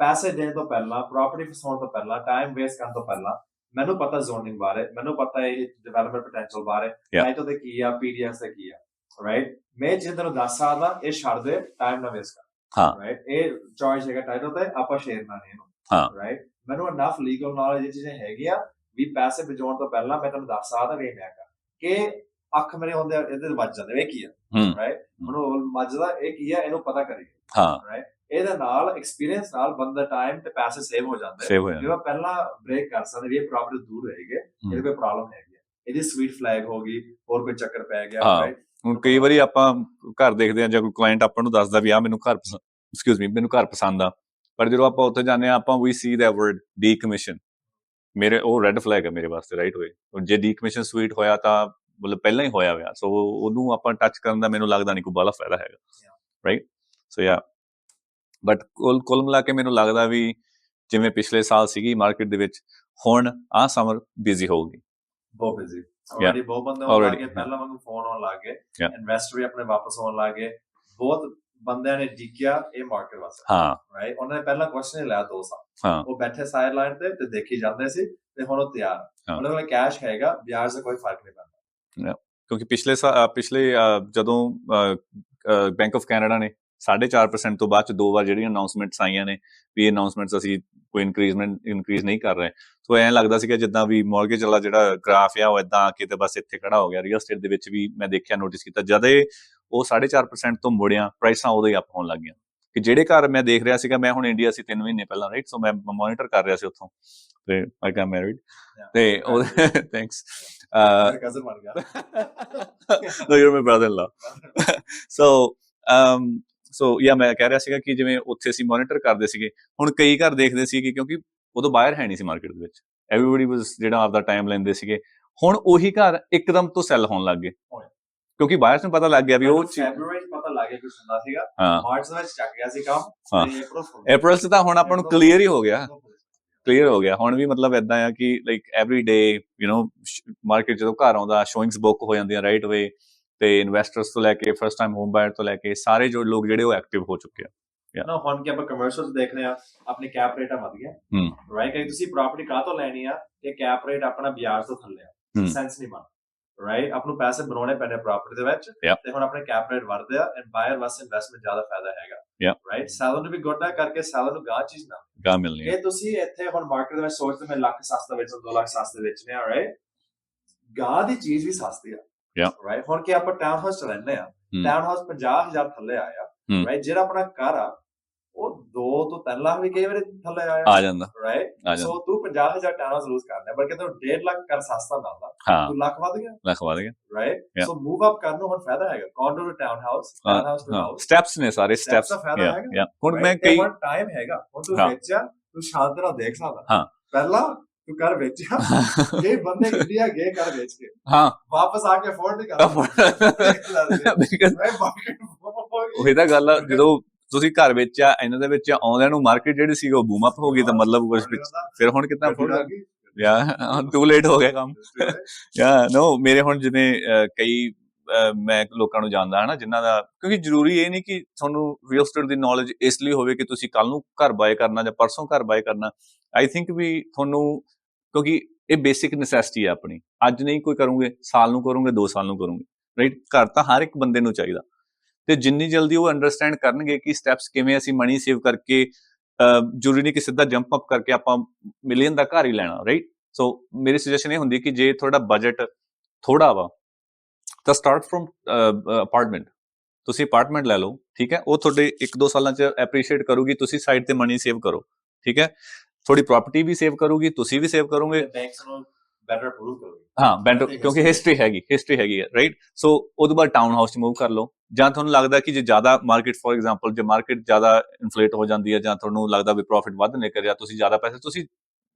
Speaker 1: ਪੈਸੇ ਦੇਣ ਤੋਂ ਪਹਿਲਾਂ, ਪ੍ਰਾਪਰਟੀ ਫਸਾਉਣ ਤੋਂ ਪਹਿਲਾਂ, ਟਾਈਮ ਵੇਸਟ ਕਰਨ ਤੋਂ ਪਹਿਲਾਂ ਮੈਨੂੰ ਪਤਾ ਜ਼ੋਨਿੰਗ ਬਾਰੇ, ਮੈਨੂੰ ਪਤਾ ਇਹ ਡਿਵੈਲਪਮੈਂਟ ਪੋਟੈਂਸ਼ੀਅਲ ਬਾਰੇ, ਟਾਈਟਲ ਤੇ ਕੀ ਆ, ਪੀਡੀਐਸ ਤੇ ਕੀ ਆ, ਰਾਈਟ। ਮੈਂ ਜੇ ਤੈਨੂੰ ਦੱਸ ਸਕਦਾ ਇਹ ਛੱਡ ਦੇ, ਟਾਈਮ ਨਾ ਵੇਸਟ ਕਰ, ਰਾਈਟ। ਇਹ ਚੋਇਸ ਹੈਗਾ ਟਾਈਟਲ ਤੇ, ਆਪਾਂ ਸ਼ੇਅਰ ਨਾ ਨਹੀਂ ਇਹਨੂੰ, ਰਾਈਟ। ਮੈਨੂੰ ਇਨਫ ਲੀਗਲ ਨੌਲੇਜ ਇਹ ਚੀਜ਼ਾਂ ਹੈਗੀਆਂ ਵੀ ਪੈਸੇ ਭੇਜਣ ਤੋਂ ਪਹਿਲਾਂ ਮੈਂ ਤੁਹਾਨੂੰ ਦੱਸ ਸਕਦਾ ਵੀ ਇਹ ਮੈਂ ਕਰ ਕਿ ਅੱਖ ਮੇਰੇ ਹੁੰਦੇ ਇਹਦੇ ਵੱਜ ਜਾਂਦੇ, ਇਹ ਕੀ ਆ, ਰਾਈਟ। ਹੁਣ ਮੱਝਦਾ ਇਹ ਕੀ ਆ, ਇਹਨੂੰ ਪਤਾ ਕਰੀਏ, ਰਾਈਟ। ਇਹਦੇ ਨਾਲ ਐਕਸਪੀਰੀਅੰਸ ਨਾਲ ਬੰਦਾ ਟਾਈਮ ਤੇ ਪੈਸੇ ਸੇਵ ਹੋ ਜਾਂਦੇ, ਜਿਵੇਂ ਪਹਿਲਾਂ ਬ੍ਰੇਕ ਕਰ ਸਕਦੇ ਵੀ ਇਹ ਪ੍ਰੋਪਰਟੀ ਦੂਰ ਰਹੇਗੇ, ਇਹਦੇ ਕੋਈ ਪ੍ਰੋਬਲਮ ਹੈਗੀ, ਇਹਦੀ ਸਵੀਟ ਫਲੈਗ ਹੋ ਗਈ, ਹੋਰ ਕੋਈ ਚੱਕਰ ਪੈ ਗਿਆ, ਰਾਈਟ।
Speaker 2: ਹੁਣ ਕਈ ਵਾਰੀ ਆਪਾਂ ਘਰ ਦੇਖਦੇ ਆ ਜਾਂ ਕੋਈ ਕਲਾਇੰਟ ਆਪਾਂ ਨੂੰ ਦੱਸਦਾ ਵੀ ਆ ਮੈਨੂੰ ਘਰ ਮੈਨੂੰ ਘਰ ਪਸੰਦ ਆ, ਪਰ ਜਦੋਂ ਆਪਾਂ ਉੱਥੇ ਜਾਂਦੇ ਆ, ਆਪਾਂ ਵੀ ਸੀ ਦੈਟ ਵਰਡ ਡੀਕਮਿਸ਼ਨ, ਮੇਰੇ ਉਹ ਰੈੱਡ ਫਲੈਗ ਹੈ ਮੇਰੇ ਵਾਸਤੇ, ਰਾਈਟ ਵੇ। ਜੇ ਡੀਕਮਿਸ਼ਨ ਸਵੀਟ ਹੋਇਆ ਤਾਂ ਮਤਲਬ ਪਹਿਲਾਂ ਹੀ ਹੋਇਆ ਹੋਇਆ, ਸੋ ਉਹਨੂੰ ਆਪਾਂ ਟੱਚ ਕਰਨ ਦਾ ਮੈਨੂੰ ਲੱਗਦਾ ਨਹੀਂ ਕੋਈ ਬਾਹਲਾ ਫਾਇਦਾ ਹੈਗਾ, ਰਾਈਟ। ਸੋ ਯਾ, ਬਟ ਕੁੱਲ ਮਿਲਾ ਕੇ ਮੈਨੂੰ ਲੱਗਦਾ ਵੀ ਜਿਵੇਂ ਪਿਛਲੇ ਸਾਲ ਸੀਗੀ ਮਾਰਕੀਟ ਦੇ ਵਿੱਚ, ਹੁਣ ਆਹ ਸਮਰ ਬਿਜ਼ੀ ਹੋਊਗੀ,
Speaker 1: ਬਹੁਤ ਬਿਜ਼ੀ ਆਲਰੇਡੀ। ਬਹੁਤ ਬੰਦੇ ਆਉਣ ਲੱਗ ਗਏ, ਪਹਿਲਾਂ ਵਾਂਗੂ ਫੋਨ ਆਉਣ ਲੱਗ ਗਏ, ਇਨਵੈਸਟਰ ਵੀ ਆਪਣੇ ਵਾਪਸ ਆਉਣ ਲੱਗ ਗਏ। ਬਹੁਤ ਬੰਦਿਆਂ ਨੇ ਡੀਕਿਆ ਇਹ ਮਾਰਕੀਟ ਵਾਸਤੇ, ਰਾਈਟ। ਉਹਨਾਂ ਨੇ ਪਹਿਲਾਂ ਕੁਐਸਚਨ ਲਿਆ 2 ਸਾਲ, ਉਹ ਬੈਠੇ ਸਾਈਡ ਲਾਈਨ ਤੇ ਦੇਖੀ ਜਾਂਦੇ ਸੀ, ਤੇ ਹੁਣ ਉਹ ਤਿਆਰ, ਉਹਨਾਂ ਕੋਲ ਕੈਸ਼ ਹੈਗਾ, ਵਿਆਜ ਦਾ ਕੋਈ ਫਰਕ ਨਹੀਂ ਪੈਂਦਾ।
Speaker 2: ਕਿਉਂਕਿ ਪਿਛਲੇ ਜਦੋਂ ਬੈਂਕ ਆਫ ਕੈਨੇਡਾ ਨੇ 4.5% ਤੋਂ ਬਾਅਦ ਚ 2 ਵਾਰ ਜਿਹੜੀਆਂ ਅਨਾਉਂਸਮੈਂਟਸ ਆਈਆਂ ਨੇ ਵੀ ਇਹ ਅਨਾਉਂਸਮੈਂਟਸ ਅਸੀਂ ਕੋਈ ਇਨਕਰੀਜ਼ ਨਹੀਂ ਕਰ ਰਹੇ। ਸੋ ਐਂ ਲੱਗਦਾ ਸੀਗਾ ਜਿੱਦਾਂ ਵੀ ਮੌਰਗੇਜ ਵਾਲਾ ਜਿਹੜਾ ਗ੍ਰਾਫ ਆ ਉਹ ਏਦਾਂ ਆ ਕੇ ਤੇ ਬਸ ਇੱਥੇ ਖੜਾ ਹੋ ਗਿਆ। ਰੀਅਲ ਸਟੇਟ ਦੇ ਵਿੱਚ ਵੀ ਮੈਂ ਦੇਖਿਆ, ਨੋਟਿਸ ਕੀਤਾ, ਜਦ ਉਹ 4.5% ਤੋਂ ਮੁੜਿਆ ਪ੍ਰਾਈਸਾਂ ਉਦੋਂ ਹੀ ਅਪ ਹੋਣ ਲੱਗ ਗਈਆਂ। ਕਿ ਜਿਹੜੇ ਘਰ ਮੈਂ ਦੇਖ ਰਿਹਾ ਸੀਗਾ, ਮੈਂ ਹੁਣ ਇੰਡੀਆ ਸੀ 3 ਮਹੀਨੇ ਪਹਿਲਾਂ, ਰਾਈਟ, ਸੋ ਮੈਂ ਮੋਨੀਟਰ ਕਰ ਰਿਹਾ ਸੀ ਉੱਥੋਂ, ਤੇ ਆਈ ਗਾਟ ਮੈਰਿਡ ਤੇ ਉਹ ਥੈਂਕਸ
Speaker 1: ਕਜ਼ਨ ਬਣ ਗਿਆ।
Speaker 2: no, you're my brother-in-law. so yeah, ਮੈਂ ਕਹਿ ਰਿਹਾ ਸੀਗਾ ਕਿ ਜਿਵੇਂ ਉੱਥੇ ਅਸੀਂ ਮੋਨੀਟਰ ਕਰਦੇ ਸੀਗੇ, ਹੁਣ ਕਈ ਘਰ ਦੇਖਦੇ ਸੀਗੇ ਕਿਉਂਕਿ ਉਦੋਂ ਬਾਹਰ ਹੈ ਨਹੀਂ ਸੀ ਮਾਰਕੀਟ ਦੇ ਵਿੱਚ, ਐਵਰੀਬਡੀ ਵਾਸ ਜਿਹੜਾ ਆਪਦਾ ਟਾਈਮ ਲੈਂਦੇ ਸੀਗੇ। ਹੁਣ ਉਹੀ ਘਰ ਇੱਕਦਮ ਤੋਂ ਸੈੱਲ ਹੋਣ ਲੱਗ ਗਏ ਕਿਉਂਕਿ ਬਾਹਰ ਨੂੰ ਪਤਾ ਲੱਗ ਗਿਆ ਵੀ ਉਹ
Speaker 1: ਫੈਬਰੂਅਰੀ ਚ ਪਤਾ ਲੱਗ ਗਿਆ ਕੁਝ ਹੁੰਦਾ ਸੀਗਾ, ਮਾਰਚ ਦੇ ਵਿੱਚ ਚੱਕ ਗਿਆ ਸੀ ਕੰਮ,
Speaker 2: ਅਪ੍ਰੈਲ ਚ ਤਾਂ ਹੁਣ ਆਪਾਂ ਨੂੰ ਕਲੀਅਰ ਹੀ ਹੋ ਗਿਆ ਹੁਣ ਵੀ। ਮਤਲਬ ਏਦਾਂ ਆ ਕਿ ਲਾਈਕ ਐਵਰੀ ਡੇ ਮਾਰਕੀਟ ਜਦੋਂ ਘਰ ਆਉਂਦਾ ਸ਼ੋਇੰਗਸ ਬੁੱਕ ਹੋ ਜਾਂਦੀਆਂ ਰਾਈਟ ਵੇ, ਤੇ ਇਨਵੈਸਟਰਸ ਤੋਂ ਲੈ ਕੇ ਫਸਟ ਟਾਈਮ ਹੋਮ ਬਾਇਰ ਤੋਂ ਲੈ ਕੇ ਸਾਰੇ ਜੋ ਲੋਕ ਜਿਹੜੇ ਉਹ ਐਕਟਿਵ ਹੋ ਚੁੱਕੇ ਆ।
Speaker 1: ਨਾ ਹੁਣ ਕਿ ਆਪਾਂ ਕਮਰਸ਼ੀਅਲਸ ਦੇਖ ਰਹੇ ਆ, ਆਪਣੀ ਕੈਪ ਰੇਟਾਂ ਵਧ ਗਿਆ, ਰਾਈਟ, ਕਿ ਤੁਸੀਂ ਪ੍ਰਾਪਰਟੀ ਕਾਹ ਤੋਂ ਲੈਣੀ ਆ ਕਿ ਕੈਪ ਰੇਟ ਆਪਣਾ ਬਿਆਜ ਤੋਂ ਥੱਲੇ ਆ, ਸੈਂਸ ਨਹੀਂ ਬਣ, ਰਾਈਟ, ਆਪ ਨੂੰ ਪੈਸੇ ਬਣਾਉਣੇ ਪੈਣੇ ਪ੍ਰਾਪਰਟੀ ਦੇ ਵਿੱਚ, ਤੇ ਹੁਣ ਆਪਣੇ ਕੈਪ ਰੇਟ ਵਧਦੇ ਆ ਐਂਡ ਬਾਇਰ ਵਾਸਤੇ ਇਨਵੈਸਟਮੈਂਟ ਜ਼ਿਆਦਾ ਫਾਇਦਾ ਹੈਗਾ, ਰਾਈਟ। ਸੈਲਰ ਨੂੰ ਵੀ ਗੁੱਡ ਹੈ ਕਰਕੇ ਸੈਲਰ ਨੂੰ ਗਾਹ ਚੀਜ਼ ਨਾ
Speaker 2: ਮਿਲਣੀ।
Speaker 1: ਇਹ ਤੁਸੀਂ ਇੱਥੇ ਹੁਣ ਮਾਰਕੀਟ ਦੇ ਵਿੱਚ ਸੋਚਦੇ ਮੈਂ ਲੱਖ ਸਸਤਾ ਵੇਚਣ, 2 ਲੱਖ ਸਸਤੇ ਵੇਚਣੇ ਆ, ਰਾਈਟ, ਗਾਹ ਦੀ ਚੀਜ਼ ਵੀ ਸਸਤੀ ਆ, ਰਾਈਟ। ਹੁਣ ਕਿ ਆਪਾਂ ਟਾਊਨ ਹਾਊਸ ਚ ਰਹਿੰਦੇ ਆ, ਟਾਊਨ ਹਾਊਸ 50,000 ਥੱਲੇ ਆਇਆ, ਰਾਈਟ, ਜਿਹੜਾ ਆਪਣਾ ਘਰ ਆ ਉਹ 2 ਤੋਂ 3 ਲੱਖ ਵੀ ਕਈ ਵਾਰੀ ਥੱਲੇ ਆ ਜਾਂਦਾ, ਰਾਈਟ। ਸੋ ਤੂੰ 50,000 ਟਾਊਨ ਹਾਊਸ ਲੂਜ਼ ਕਰਨਾ, ਬਲਕਿ ਤੈਨੂੰ 1.5 ਲੱਖ ਕਰ ਸਸਤਾ ਮਿਲਦਾ, ਤੂੰ ਲੱਖ ਵਧ ਗਿਆ, ਰਾਈਟ। ਸੋ ਮੂਵ ਅਪ ਕਰਨ ਨੂੰ ਹੁਣ ਫਾਇਦਾ ਹੈਗਾ, condo to townhouse, townhouse to house,
Speaker 2: steps ਨੇ ਸਾਰੇ ਸਟੈਪਸ,
Speaker 1: ਫਾਇਦਾ ਹੈਗਾ।
Speaker 2: ਹੁਣ ਮੈਂ ਕਈ
Speaker 1: ਟਾਈਮ ਹੈਗਾ, ਹੁਣ ਤੂੰ ਵੇਚਿਆ, ਤੂੰ ਸ਼ਾਂਤ ਨਾਲ ਦੇਖ ਸਕਦਾ, ਪਹਿਲਾਂ ਤੂੰ ਕਰ ਵੇਚਿਆ, ਇਹ ਬੰਦੇ ਇੰਡੀਆ ਗਏ ਕਰ ਵੇਚ ਕੇ ਵਾਪਸ ਆ ਕੇ ਅਫੋਰਡ ਨਹੀਂ ਕਰਦਾ,
Speaker 2: ਉਹੀ ਤਾਂ ਗੱਲ ਆ। ਜਦੋਂ ਤੁਸੀਂ ਘਰ ਵੇਚਿਆ, ਇਹਨਾਂ ਦੇ ਵਿੱਚ ਆਉਂਦਿਆਂ ਨੂੰ ਮਾਰਕੀਟ ਜਿਹੜੀ ਸੀ ਉਹ ਬੂਮ ਅਪ ਹੋ ਗਈ, ਤਾਂ ਮਤਲਬ ਕੁਝ ਫਿਰ ਹੁਣ ਕਿੰਨਾ ਅਫੋਰਡ ਕਰ ਗਈ, ਟੂ ਲੇਟ ਹੋ ਗਿਆ ਕੰਮ। ਮੇਰੇ ਹੁਣ ਜਿਵੇਂ ਕਈ ਮੈਂ ਲੋਕਾਂ ਨੂੰ ਜਾਣਦਾ ਹਨਾ ਜਿਨ੍ਹਾਂ ਦਾ, ਕਿਉਂਕਿ ਜ਼ਰੂਰੀ ਇਹ ਨਹੀਂ ਕਿ ਤੁਹਾਨੂੰ ਰੀਅਲ ਸਟੇਟ ਦੀ ਨੌਲੇਜ ਇਸ ਲਈ ਹੋਵੇ ਕਿ ਤੁਸੀਂ ਕੱਲ ਨੂੰ ਘਰ ਬਾਏ ਕਰਨਾ ਜਾਂ ਪਰਸੋਂ ਘਰ ਬਾਏ ਕਰਨਾ। ਆਈ ਥਿੰਕ ਵੀ ਤੁਹਾਨੂੰ, ਕਿਉਂਕਿ ਇਹ ਬੇਸਿਕ ਨੈਸੈਸਿਟੀ ਹੈ ਆਪਣੀ, ਅੱਜ ਨਹੀਂ ਕੋਈ ਕਰੋਗੇ, ਸਾਲ ਨੂੰ ਕਰੋਗੇ, 2 ਸਾਲ ਨੂੰ ਕਰੋਗੇ, ਰਾਈਟ। ਘਰ ਤਾਂ ਹਰ ਇੱਕ ਬੰਦੇ ਨੂੰ ਚਾਹੀਦਾ, ਤੇ ਜਿੰਨੀ ਜਲਦੀ ਉਹ ਅੰਡਰਸਟੈਂਡ ਕਰਨਗੇ ਕਿ ਸਟੈਪਸ ਕਿਵੇਂ ਅਸੀਂ ਮਨੀ ਸੇਵ ਕਰਕੇ, ਜ਼ਰੂਰੀ ਨਹੀਂ ਕਿ ਸਿੱਧਾ ਜੰਪ ਅਪ ਕਰਕੇ ਆਪਾਂ ਮਿਲੀਅਨ ਦਾ ਘਰ ਹੀ ਲੈਣਾ, ਰਾਈਟ। ਸੋ ਮੇਰੀ ਸੁਜੈਸ਼ਨ ਇਹ ਹੁੰਦੀ ਕਿ ਜੇ ਤੁਹਾਡਾ ਬਜਟ ਥੋੜਾ ਵਾ ਤਾਂ ਸਟਾਰਟ ਫਰੋਮ ਅਪਾਰਟਮੈਂਟ, ਤੁਸੀਂ ਅਪਾਰਟਮੈਂਟ ਲੈ ਲਓ, ਠੀਕ ਹੈ, ਉਹ ਤੁਹਾਡੇ 1-2 ਸਾਲਾਂ 'ਚ ਐਪਰੀਸ਼ੀਏਟ ਕਰੂਗੀ, ਤੁਸੀਂ ਸਾਈਡ ਤੇ ਮਨੀ ਸੇਵ ਕਰੋ, ਠੀਕ ਹੈ, ਥੋੜੀ ਪ੍ਰਾਪਰਟੀ ਵੀ ਸੇਵ ਕਰੂਗੀ, ਤੁਸੀਂ ਵੀ ਸੇਵ ਕਰੋਗੇ,
Speaker 1: ਬੈਟਰ ਪ੍ਰੂਵ ਕਰੋਗੇ,
Speaker 2: ਬੈਟਰ, ਕਿਉਂਕਿ ਹਿਸਟਰੀ ਹੈਗੀ ਹੈ, ਰਾਈਟ। ਸੋ ਉਹਦੇ ਬਾਅਦ ਟਾਊਨ ਹਾਊਸ 'ਚ ਮੂਵ ਕਰ ਲਓ, ਜਾਂ ਤੁਹਾਨੂੰ ਲੱਗਦਾ ਕਿ ਜੇ ਜ਼ਿਆਦਾ ਮਾਰਕੀਟ, ਫੋਰ ਐਗਜ਼ਾਮਪਲ ਜੇ ਮਾਰਕੀਟ ਜ਼ਿਆਦਾ ਇਨਫਲੇਟ ਹੋ ਜਾਂਦੀ ਹੈ, ਜਾਂ ਤੁਹਾਨੂੰ ਲੱਗਦਾ ਵੀ ਪ੍ਰੋਫਿਟ ਵੱਧ ਨਿਕਲ ਰਿਹਾ, ਤੁਸੀਂ ਜ਼ਿਆਦਾ ਪੈਸੇ, ਤੁਸੀਂ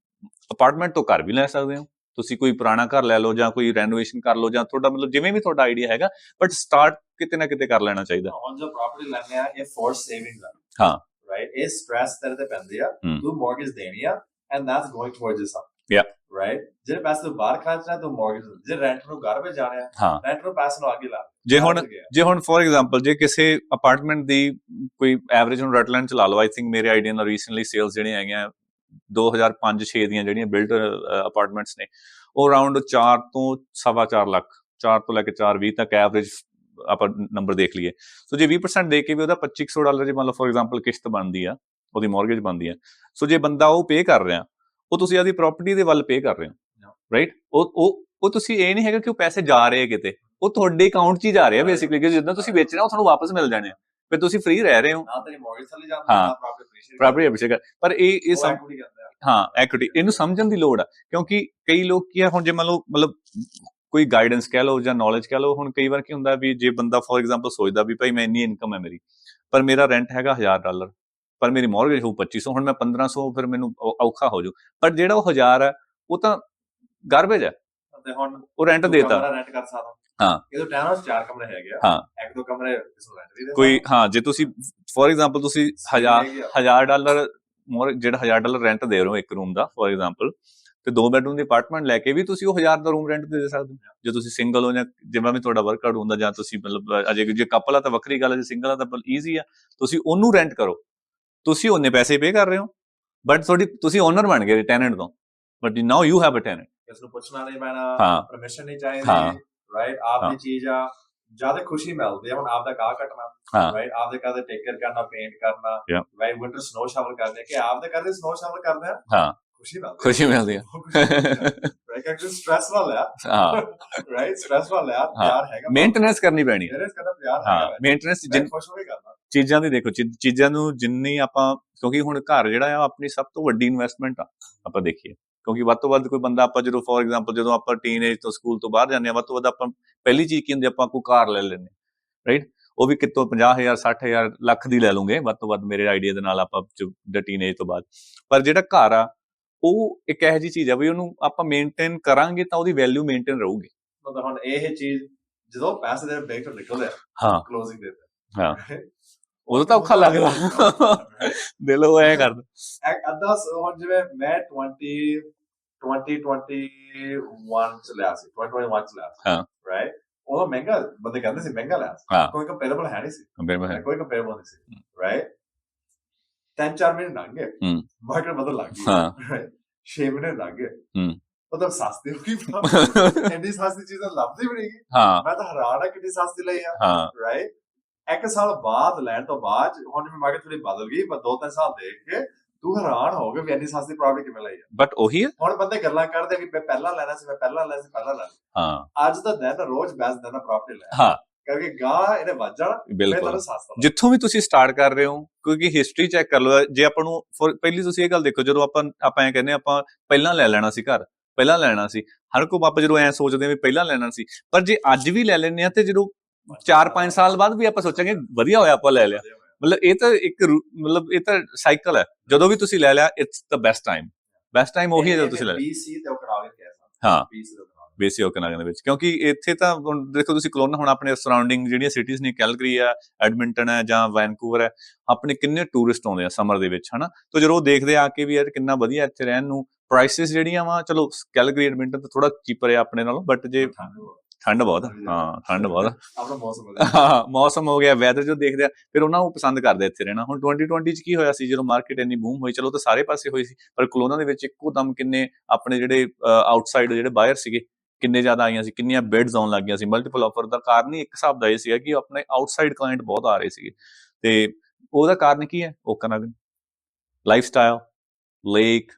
Speaker 2: ਅਪਾਰਟਮੈਂਟ ਤੋਂ ਘਰ ਵੀ ਲੈ ਸਕਦੇ ਹੋ, ਤੁਸੀਂ ਕੋਈ ਪੁਰਾਣਾ ਘਰ ਲੈ ਲਓ ਜਾਂ ਕੋਈ ਰੈਨੋਵੇਸ਼ਨ ਕਰ ਲਓ, ਜਾਂ ਤੁਹਾਡਾ ਮਤਲਬ ਜਿਵੇਂ ਵੀ ਤੁਹਾਡਾ ਆਈਡੀਆ ਹੈਗਾ, ਬਟ ਸਟਾਰਟ ਕਿਤੇ ਨਾ ਕਿਤੇ ਕਰ ਲੈਣਾ ਚਾਹੀਦਾ।
Speaker 1: ਹੁਣ ਜੋ ਪ੍ਰਾਪਰਟੀ ਲੈਣੇ ਆ ਇਹ ਫੋਰਸ ਸੇਵਿੰਗ ਆ, ਰਾਈਟ, ਇਹ ਸਟ੍ਰੈਸ ਤੇਰੇ ਤੇ ਪੈਂਦੀ ਆ, ਤੂੰ ਮਾਰਗੇਜ ਦੇਣੀ ਆ and that's going towards this right. ਜਿਹੜੇ ਪੈਸੇ ਤੂੰ ਬਾਹਰ ਖਰਚਣਾ ਤੂੰ ਮਾਰਗੇਜ, ਜੇ ਰੈਂਟ ਨੂੰ ਘਰ ਵਿੱਚ ਜਾਣਾ, ਰੈਂਟ ਨੂੰ ਪੈਸੇ ਨੂੰ ਅੱਗੇ ਲਾ।
Speaker 2: ਜੇ ਹੁਣ ਫੋਰ ਐਗਜ਼ਾਮਪਲ ਜੇ ਕਿਸੇ ਅਪਾਰਟਮੈਂਟ ਦੀ ਕੋਈ ਐਵਰੇਜ ਹੁਣ ਰਟਲੈਂਡ ਚ ਲਾ ਲਓ, ਆਈ ਥਿੰਕ ਮੇਰੇ ਆਈਡੀਆ ਨਾਲ ਰੀਸੈਂਟਲੀ ਸੇਲਸ ਜਿਹੜੀਆਂ ਹੈਗੀਆਂ 2005-6 ਦੀਆਂ ਜਿਹੜੀਆਂ ਬਿਲਡ ਅਪਾਰਟਮੈਂਟਸ ਨੇ, ਉਹ ਅਰਾਊਂਡ 4 ਤੋਂ 4.25 ਲੱਖ, 4 ਤੋਂ ਲੈ ਕੇ 4.20 ਤੱਕ ਐਵਰੇਜ ਆਪਾਂ ਨੰਬਰ ਦੇਖ ਲਈਏ। ਸੋ ਜੇ 20% ਦੇ ਕੇ ਵੀ ਉਹਦਾ $2,500 ਜੇ ਮੰਨ ਲਓ ਫੋਰ ਐਗਜ਼ਾਮਪਲ ਕਿਸ਼ਤ ਬਣਦੀ ਆ, ਉਹਦੀ ਮੌਰਗੇਜ ਬਣਦੀ ਆ, ਸੋ ਜੇ ਬੰਦਾ ਉਹ ਪੇ ਕਰ ਰਿਹਾ, ਉਹ ਤੁਸੀਂ ਆਪਦੀ ਪ੍ਰਾਪਰਟੀ ਦੇ ਵੱਲ ਪੇ ਕਰ ਰਹੇ ਹੋ, ਰਾਈਟ। ਉਹ ਤੁਸੀਂ ਇਹ ਨਹੀਂ ਹੈਗਾ ਕਿ ਉਹ ਪੈਸੇ ਜਾ ਰਹੇ ਆ ਕਿਤੇ, ਉਹ ਤੁਹਾਡੇ ਅਕਾਊਂਟ 'ਚ ਹੀ ਜਾ ਰਹੇ ਆ ਬੇਸਿਕਲੀ, ਕਿ ਜਿੱਦਾਂ ਤੁਸੀਂ ਵੇਚਣਾ ਉਹ ਤੁਹਾਨੂੰ ਵਾਪਸ ਮਿਲ ਜਾਣੇ ਆ, ਫਿਰ ਤੁਸੀਂ ਫ੍ਰੀ ਰਹਿ ਰਹੇ ਹੋ। ਪ੍ਰਾਪਰਟੀ ਅਪਰੀਸ਼ੀਏਟ, ਪਰ ਇਹ ਸਭ ਐਕੁਇਟੀ, ਇਹਨੂੰ ਸਮਝਣ ਦੀ ਲੋੜ ਆ, ਕਿਉਂਕਿ ਕਈ ਲੋਕ ਕੀ ਆ, ਹੁਣ ਜੇ ਮੰਨ ਲਓ ਮਤਲਬ ਕੋਈ ਗਾਈਡੈਂਸ ਕਹਿ ਲਓ ਜਾਂ ਨੌਲੇਜ ਕਹਿ ਲਓ, ਹੁਣ ਕਈ ਵਾਰ ਕੀ ਹੁੰਦਾ ਵੀ ਜੇ ਬੰਦਾ ਫੋਰ ਐਗਜ਼ਾਮਪਲ ਸੋਚਦਾ ਵੀ ਭਾਈ ਮੈਂ ਇੰਨੀ ਇਨਕਮ ਹੈ ਮੇਰੀ, ਪਰ ਮੇਰਾ ਰੈਂਟ ਹੈਗਾ $1,000, ਪਰ ਮੇਰੀ ਮੌਰਗੇਜ ਹੋਊ 2,500, ਹੁਣ ਮੈਂ 1,500, ਫਿਰ ਮੈਨੂੰ ਔਖਾ ਹੋ ਜਾਊ। ਪਰ ਜਿਹੜਾ ਉਹ 1,000 ਹੈ ਉਹ ਤਾਂ ਗਾਰਬੇਜ ਹੈ,
Speaker 1: ਹੁਣ
Speaker 2: ਉਹ ਰੈਂਟ ਦੇਤਾ,
Speaker 1: ਰੈਂਟ ਕਰ ਸਕਦਾ,
Speaker 2: ਇਹ
Speaker 1: ਟਾਊਨ ਹਾਊਸ 4 ਕਮਰੇ ਹੈਗੇ ਆ, 1-2 ਕਮਰੇ
Speaker 2: ਕੋਈ, ਜੇ ਤੁਸੀਂ ਫੋਰ ਐਗਜ਼ਾਮਪਲ ਤੁਸੀਂ $1,000 ਜਿਹੜਾ $1,000 ਰੈਂਟ ਦੇ ਰਹੇ ਹੋ ਇੱਕ ਰੂਮ ਦਾ ਫੋਰ ਐਗਜ਼ਾਮਪਲ, ਤੇ 2 ਬੈਡਰੂਮ ਦੀ ਅਪਾਰਟਮੈਂਟ ਲੈ ਕੇ ਵੀ ਤੁਸੀਂ ਉਹ 1,000 ਦਾ ਰੂਮ ਰੈਂਟ ਦੇ ਸਕਦੇ ਹੋ, ਜੇ ਤੁਸੀਂ ਸਿੰਗਲ ਹੋ ਜਾਂ ਜਿਵੇਂ ਵੀ ਤੁਹਾਡਾ ਵਰਕਆਊਟ ਹੁੰਦਾ, ਜਾਂ ਤੁਸੀਂ ਮਤਲਬ ਅਜੇ ਜੇ ਕਪਲ ਆ ਤਾਂ ਵੱਖਰੀ ਗੱਲ ਹੈ, ਜੇ ਸਿੰਗਲ ਆ ਤਾਂ ਈਜ਼ੀ ਆ, ਤੁਸੀਂ ਉਹਨੂੰ ਰੈਂਟ ਕਰੋ, ਤੁਸੀਂ ਉਹਨੇ ਪੈਸੇ ਪੇ ਕਰ ਰਹੇ ਹੋ, ਬਟ ਤੁਸੀਂ ਓਨਰ ਬਣ ਗਏ ਟੈਨੈਂਟ ਤੋਂ, but now you have a tenant,
Speaker 1: ਇਸ ਨੂੰ ਪੁੱਛਣਾ ਨਹੀਂ ਪੈਣਾ, ਪਰਮਿਸ਼ਨ ਨਹੀਂ ਚਾਹੀਦੀ, ਰਾਈਟ, ਆਪ ਦੀ ਚੀਜ਼ ਆ, ਜਿਆਦਾ ਖੁਸ਼ੀ ਮਿਲਦੀ ਹੈ ਹੁਣ ਆਪਦਾ ਗਾਹ ਕੱਟਣਾ
Speaker 2: ਹਾਂ
Speaker 1: ਰਾਈਟ ਆਪਦੇ ਘਰ ਦੇ ਟੇਕ ਕੇਅਰ ਕਰਨਾ ਪੇਂਟ ਕਰਨਾ
Speaker 2: Yeah.
Speaker 1: Right winter snow shower ਕਰਨੇ ਕਿ ਆਪਦੇ ਘਰ ਦੇ ਸਨੋ ਸ਼ਾਵਰ ਕਰਦੇ ਆ
Speaker 2: ਹਾਂ
Speaker 1: ਖੁਸ਼ੀ ਮਿਲਦੀ
Speaker 2: ਖੁਸ਼ੀ ਮਿਲਦੀ ਆ
Speaker 1: ਰਾਈਟ ਕਿ ਸਟ੍ਰੈਸ ਨਾ ਲਿਆ
Speaker 2: ਹਾਂ
Speaker 1: ਰਾਈਟ ਸਟ੍ਰੈਸ ਨਾ ਲਿਆ
Speaker 2: ਹਾਂ
Speaker 1: ਪਿਆਰ ਹੈਗਾ
Speaker 2: ਮੇਨਟੇਨੈਂਸ ਕਰਨੀ ਪੈਣੀ ਹੈ
Speaker 1: ਮੇਰੇ ਕਰਦਾ ਪਿਆਰ
Speaker 2: ਹਾਂ
Speaker 1: ਹੈਗਾ
Speaker 2: ਮੇਨਟੇਨੈਂਸ
Speaker 1: ਮੈਂ ਖੁਸ਼ ਹੋ ਕੇ ਕਰਦਾ
Speaker 2: ਚੀਜ਼ਾਂ ਦੀ ਦੇਖੋ ਚੀਜ਼ਾਂ ਨੂੰ ਜਿੰਨੀ ਆਪਾਂ ਕਿਉਂਕਿ ਹੁਣ ਘਰ ਜਿਹੜਾ ਆ ਆਪਣੀ ਸਭ ਤੋਂ ਵੱਡੀ ਇਨਵੈਸਟਮੈਂਟ ਆ ਆਪਾਂ ਦੇਖੀਏ ਕਿਉਂਕਿ ਵੱਧ ਤੋਂ ਵੱਧ ਕੋਈ ਬੰਦਾ ਆਪਾਂ ਜਦੋਂ ਫੋਰ ਐਗਜ਼ਾਮਪਲ ਜਦੋਂ ਆਪਾਂ ਟੀਨਏਜ ਤੋਂ ਸਕੂਲ ਤੋਂ ਬਾਹਰ ਜਾਂਦੇ ਆ ਵੱਧ ਤੋਂ ਵੱਧ ਆਪਾਂ ਪਹਿਲੀ ਚੀਜ਼ ਕੀ ਹੁੰਦੀ ਆਪਾਂ ਕੋਈ ਕਾਰ ਲੈ ਲੈਂਦੇ ਰਾਈਟ ਉਹ ਵੀ ਕਿਤੋਂ 50,000 60,000 ਲੱਖ ਦੀ ਲੈ ਲੂਗੇ ਵੱਧ ਤੋਂ ਵੱਧ ਮੇਰੇ ਆਈਡੀਆ ਦੇ ਨਾਲ ਆਪਾਂ ਟੀਨਏਜ ਤੋਂ ਬਾਅਦ ਪਰ ਜਿਹੜਾ ਘਰ ਆ ਉਹ ਇੱਕ ਇਹੋ ਜਿਹੀ ਚੀਜ਼ ਆ ਵੀ ਉਹਨੂੰ ਆਪਾਂ ਮੇਨਟੇਨ ਕਰਾਂਗੇ ਤਾਂ ਉਹਦੀ ਵੈਲਿਊ ਮੇਨਟੇਨ ਰਹੂਗੀ
Speaker 1: ਮਤਲਬ ਹੁਣ ਇਹ ਚੀਜ਼ ਜਦੋਂ ਪੈਸੇ ਦੇ ਬੈਂਕ ਤੋਂ ਨਿਕਲਦੇ ਆ
Speaker 2: ਹਾਂ
Speaker 1: ਕਲੋਜ਼ਿੰਗ ਦੇ
Speaker 2: ਹਾਂ ਉਦੋਂ ਤਾਂ ਔਖਾ ਲੱਗਦਾ ਦਿਲ ਉਹ ਐ ਕਰਦਾ
Speaker 1: ਅੱਧਾ ਹੁਣ ਜਿਵੇਂ ਮੈਂ 2021 ਚ ਲਿਆ ਸੀ 2021 ਚ ਲਿਆ ਸੀ
Speaker 2: ਹਾਂ
Speaker 1: ਰਾਈਟ ਉਹ ਮਹਿੰਗਾ ਬੰਦੇ ਕਹਿੰਦੇ ਸੀ ਮਹਿੰਗਾ ਲਿਆ
Speaker 2: ਹਾਂ
Speaker 1: ਕੋਈ ਕੰਪੈਰੀਬਲ ਹੈ ਨਹੀਂ ਸੀ
Speaker 2: ਕੰਪੇਅਰ
Speaker 1: ਕੋਈ ਕੰਪੈਰੀਬਲ ਨਹੀਂ ਸੀ ਰਾਈਟ 3-4 ਮਹੀਨੇ ਲੰਘ ਗਏ ਮਾਰਕੀਟ ਬਦਲ ਲੱਗ ਗਈ
Speaker 2: ਹਾਂ
Speaker 1: 6 ਮਹੀਨੇ ਲੰਘ ਗਏ ਮਤਲਬ ਸਸਤੀ ਹੋ ਗਈ ਇੰਨੀ ਸਸਤੀ ਚੀਜ਼ਾਂ ਲੱਭਦੀ ਵੀ ਨਹੀਂ
Speaker 2: ਹਾਂ
Speaker 1: ਮੈਂ ਤਾਂ ਹੈਰਾਨ ਆ ਕਿੰਨੀ ਸਸਤੀ ਲਈ ਆ
Speaker 2: ਹਾਂ
Speaker 1: ਰਾਈਟ ਇੱਕ ਸਾਲ ਬਾਅਦ ਲੈਣ ਤੋਂ ਬਾਅਦ ਹੁਣ ਜਿਵੇਂ ਮਾਰਕੀਟ ਥੋੜੀ ਬਦਲ ਗਈ ਪਰ 2-3 ਸਾਲ ਦੇਖ ਕੇ ਤੂੰ ਹੈਰਾਨ ਹੋ ਗਿਆ ਵੀ ਇੰਨੀ ਸਸਤੀ ਪ੍ਰਾਪਰਟੀ ਕਿਵੇਂ ਲਈ ਆ
Speaker 2: ਬਟ ਉਹੀ ਹੈ
Speaker 1: ਹੁਣ ਬੰਦੇ ਗੱਲਾਂ ਕਰਦੇ ਵੀ ਮੈਂ ਪਹਿਲਾਂ ਲੈਣਾ ਸੀ
Speaker 2: ਹਾਂ
Speaker 1: ਅੱਜ ਦਾ ਦਿਨ ਰੋਜ਼ ਬੈਸ ਦਿਨ ਪ੍ਰਾਪਰਟੀ ਲੈ
Speaker 2: ਹਾਂ
Speaker 1: ਕਰਕੇ ਗਾਂ ਇਹਨੇ ਵੱਜ ਜਾਣਾ
Speaker 2: ਬਿਲਕੁਲ ਜਿੱਥੋਂ ਵੀ ਤੁਸੀਂ ਸਟਾਰਟ ਕਰ ਰਹੇ ਹੋ ਕਿਉਂਕਿ ਹਿਸਟਰੀ ਚੈੱਕ ਕਰ ਲਓ ਜੇ ਆਪਾਂ ਨੂੰ ਪਹਿਲੀ ਤੁਸੀਂ ਇਹ ਗੱਲ ਦੇਖੋ ਜਦੋਂ ਆਪਾਂ ਐ ਕਹਿੰਦੇ ਆਪਾਂ ਪਹਿਲਾਂ ਲੈ ਲੈਣਾ ਸੀ ਘਰ ਪਹਿਲਾਂ ਲੈਣਾ ਸੀ ਹਰ ਕੋਈ ਆਪਾਂ ਜਦੋਂ ਐ ਸੋਚਦੇ ਆ ਵੀ ਪਹਿਲਾਂ ਲੈਣਾ ਸੀ ਪਰ ਜੇ ਅੱਜ ਵੀ ਲੈ ਲੈਂਦੇ ਆ ਤੇ ਜਦੋਂ 4-5 ਸਾਲ ਬਾਅਦ ਵੀ ਆਪਾਂ ਸੋਚਾਂਗੇ ਵਧੀਆ ਹੋਇਆ ਆਪਾਂ ਲੈ ਲਿਆ ਮਤਲਬ ਇਹ ਤਾਂ ਇੱਕ ਮਤਲਬ ਇਹ ਤਾਂ ਸਾਈਕਲ ਹੈ ਜਦੋਂ ਵੀ ਤੁਸੀਂ ਲੈ ਲਿਆ ਇਟਸ ਦ ਬੈਸਟ ਟਾਈਮ ਉਹੀ ਹੈ ਜਦੋਂ ਤੁਸੀਂ ਲੈ ਲਿਆ
Speaker 1: BC ਤੇ ਕਰਾਵੇ
Speaker 2: ਹਾਂ ਬੇਸੀ ਓਕਨਾਗਨ ਦੇ ਵਿੱਚ ਕਿਉਂਕਿ ਇੱਥੇ ਤਾਂ ਹੁਣ ਦੇਖੋ ਤੁਸੀਂ ਕਲੋਨਾ ਹੁਣ ਆਪਣੇ ਸਰਾਊਂਡਿੰਗ ਜਿਹੜੀਆਂ ਸਿਟੀਜ਼ ਨੇ ਕੈਲਗਰੀ ਆ ਐਡਮਿੰਟਨ ਹੈ ਜਾਂ ਵੈਨਕੂਵਰ ਹੈ ਆਪਣੇ ਕਿੰਨੇ ਟੂਰਿਸਟ ਆਉਂਦੇ ਆ ਸਮਰ ਦੇ ਵਿੱਚ ਹਨਾ ਤਾਂ ਜਦੋਂ ਉਹ ਦੇਖਦੇ ਆ ਕੇ ਵੀ ਯਾਰ ਕਿੰਨਾ ਵਧੀਆ ਇੱਥੇ ਰਹਿਣ ਨੂੰ ਪ੍ਰਾਈਸਿਸ ਜਿਹੜੀਆਂ ਵਾ ਚਲੋ ਕੈਲਗਰੀ ਐਡਮਿੰਟਨ ਤਾਂ ਥੋੜਾ ਚੀਪਰ ਹੈ ਆਪਣੇ ਨਾਲੋਂ ਬਟ ਜੇ ਠੰਡ ਬਹੁਤ ਹਾਂ ਠੰਡ ਬਹੁਤ ਹਾਂ ਮੌਸਮ ਹੋ ਗਿਆ ਵੈਦਰ ਜੋ ਦੇਖਦੇ ਆ ਫਿਰ ਉਹਨਾਂ ਨੂੰ ਪਸੰਦ ਕਰਦੇ ਇੱਥੇ ਰਹਿਣਾ ਹੁਣ 2020 ਚ ਕੀ ਹੋਇਆ ਸੀ ਜਦੋਂ ਮਾਰਕੀਟ ਇੰਨੀ ਬੂਮ ਹੋਈ ਚਲੋ ਤਾਂ ਸਾਰੇ ਪਾਸੇ ਹੋਈ ਸੀ ਪਰ ਕਲੋਨਾ ਦੇ ਵਿੱਚ ਇੱਕੋ ਦਮ ਕਿੰਨੇ ਆਪਣੇ ਜਿਹੜੇ ਆਊਟਸਾਈਡ ਜਿਹੜੇ ਬਾਹਰ ਸੀਗੇ ਕਿੰਨੇ ਜ਼ਿਆਦਾ ਆਈਆਂ ਸੀ ਕਿੰਨੀਆਂ ਬਿਡਸ ਆਉਣ ਲੱਗ ਗਈਆਂ ਸੀ ਮਲਟੀਪਲ ਆਫਰ ਦਾ ਕਾਰਨ ਹੀ ਇੱਕ ਹਿਸਾਬ ਦਾ ਇਹ ਸੀਗਾ ਕਿ ਆਪਣੇ ਆਊਟਸਾਈਡ ਕਲਾਇੰਟ ਬਹੁਤ ਆ ਰਹੇ ਸੀਗੇ ਤੇ ਉਹਦਾ ਕਾਰਨ ਕੀ ਹੈ Okanagan lifestyle lake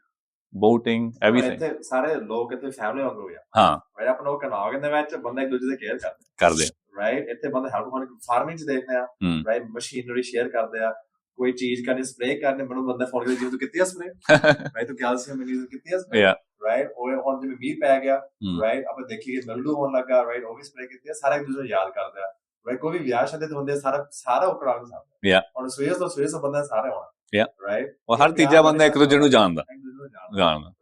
Speaker 2: boating everything
Speaker 1: ਇੱਥੇ ਸਾਰੇ ਲੋਕ ਇੱਥੇ ਫੈਮਿਲੀ ਵਾਂਗ ਹੋ ਗਿਆ
Speaker 2: ਹਾਂ
Speaker 1: ਰਾਈਟ ਆਪਣਾ ਓਕਨਾਗਨ ਦੇ ਵਿੱਚ ਬੰਦੇ ਇੱਕ ਦੂਜੇ ਦੀ ਕੇਅਰ
Speaker 2: ਕਰਦੇ
Speaker 1: ਰਾਈਟ ਇੱਥੇ ਬੰਦੇ ਹੈਲਪ ਫਾਰਮਿੰਗ ਚ ਦੇਖਦੇ ਆ ਰਾਈਟ ਮਸ਼ੀਨਰੀ ਸ਼ੇਅਰ ਕਰਦੇ ਆ ਕੋਈ ਚੀਜ਼ ਕਰਨੀ ਸਪਰੇ ਕਰਨੇ ਮੈਨੂੰ ਬੰਦਾ ਫੋਨ ਕਰਦੇ ਜਿਵੇਂ ਤੂੰ ਕੀਤੀ ਆ ਸਪਰੇ ਰਾਈਟ ਤੂੰ ਕੈਲਸ਼ੀਅਮ ਮੈਗਨੀਜ਼ੀਅਮ ਕੀਤੀ ਆ ਸਪਰੇ ਰਾਈਟ ਉਹ ਹੁਣ ਜਿਵੇਂ ਮੀਂਹ ਪੈ ਗਿਆ ਰਾਈਟ ਆਪਾਂ ਦੇਖੀਏ ਮਿਲਡੂ ਹੋਣ ਲੱਗਾ ਰਾਈਟ ਉਹ ਵੀ ਸਪਰੇ ਕੀਤੀ ਆ ਸਾਰੇ ਇੱਕ ਦੂਜੇ ਨੂੰ ਯਾਦ ਕਰਦੇ ਆ ਰਾਈਟ ਕੋਈ ਵੀ ਵਿਆਹ ਸ਼ਾਦੀ ਤੇ ਹੁੰਦੇ ਸਾਰਾ ਓਕਨਾਗਨ ਸਾਹਮਣੇ ਹੁਣ ਸਵੇਰ ਤੋਂ ਬੰਦਾ ਸਾਰੇ ਹੋਣਾ ਰਾਈਟ
Speaker 2: ਉਹ ਹਰ ਤੀਜਾ ਬੰਦਾ ਇੱਕ ਦੂਜੇ ਨੂੰ ਜਾਣਦਾ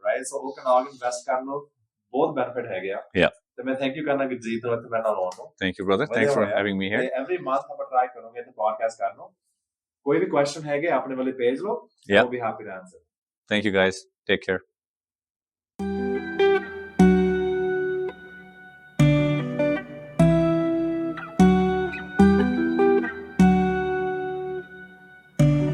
Speaker 1: ਰਾਈਟ ਸੋ ਓਕਨਾਗਨ ਇਨਵੈਸਟ ਕਰਨ ਨੂੰ ਬਹੁਤ ਬੈਨੀਫਿਟ ਹੈਗੇ ਆ ਤੇ ਮੈਂ ਥੈਂਕ ਯੂ ਕਰਨਾ ਗੁਰਜੀਤ ਨੂੰ ਤੇ ਮੈਂ ਨਾਲ ਆਉਣ ਨੂੰ
Speaker 2: thank you brother thanks for having me hair
Speaker 1: every month ਆਪਾਂ ਟਰਾਈ ਕਰਾਂਗੇ ਤੇ ਪੋਡਕਾਸਟ ਕਰਨ ਨੂੰ ਕੋਈ ਵੀ ਕੁਐਸਚਨ ਹੈਗੇ ਆਪਣੇ ਵਾਲੇ ਭੇਜ ਲਓ
Speaker 2: we'll
Speaker 1: be happy to answer
Speaker 2: thank you guys take care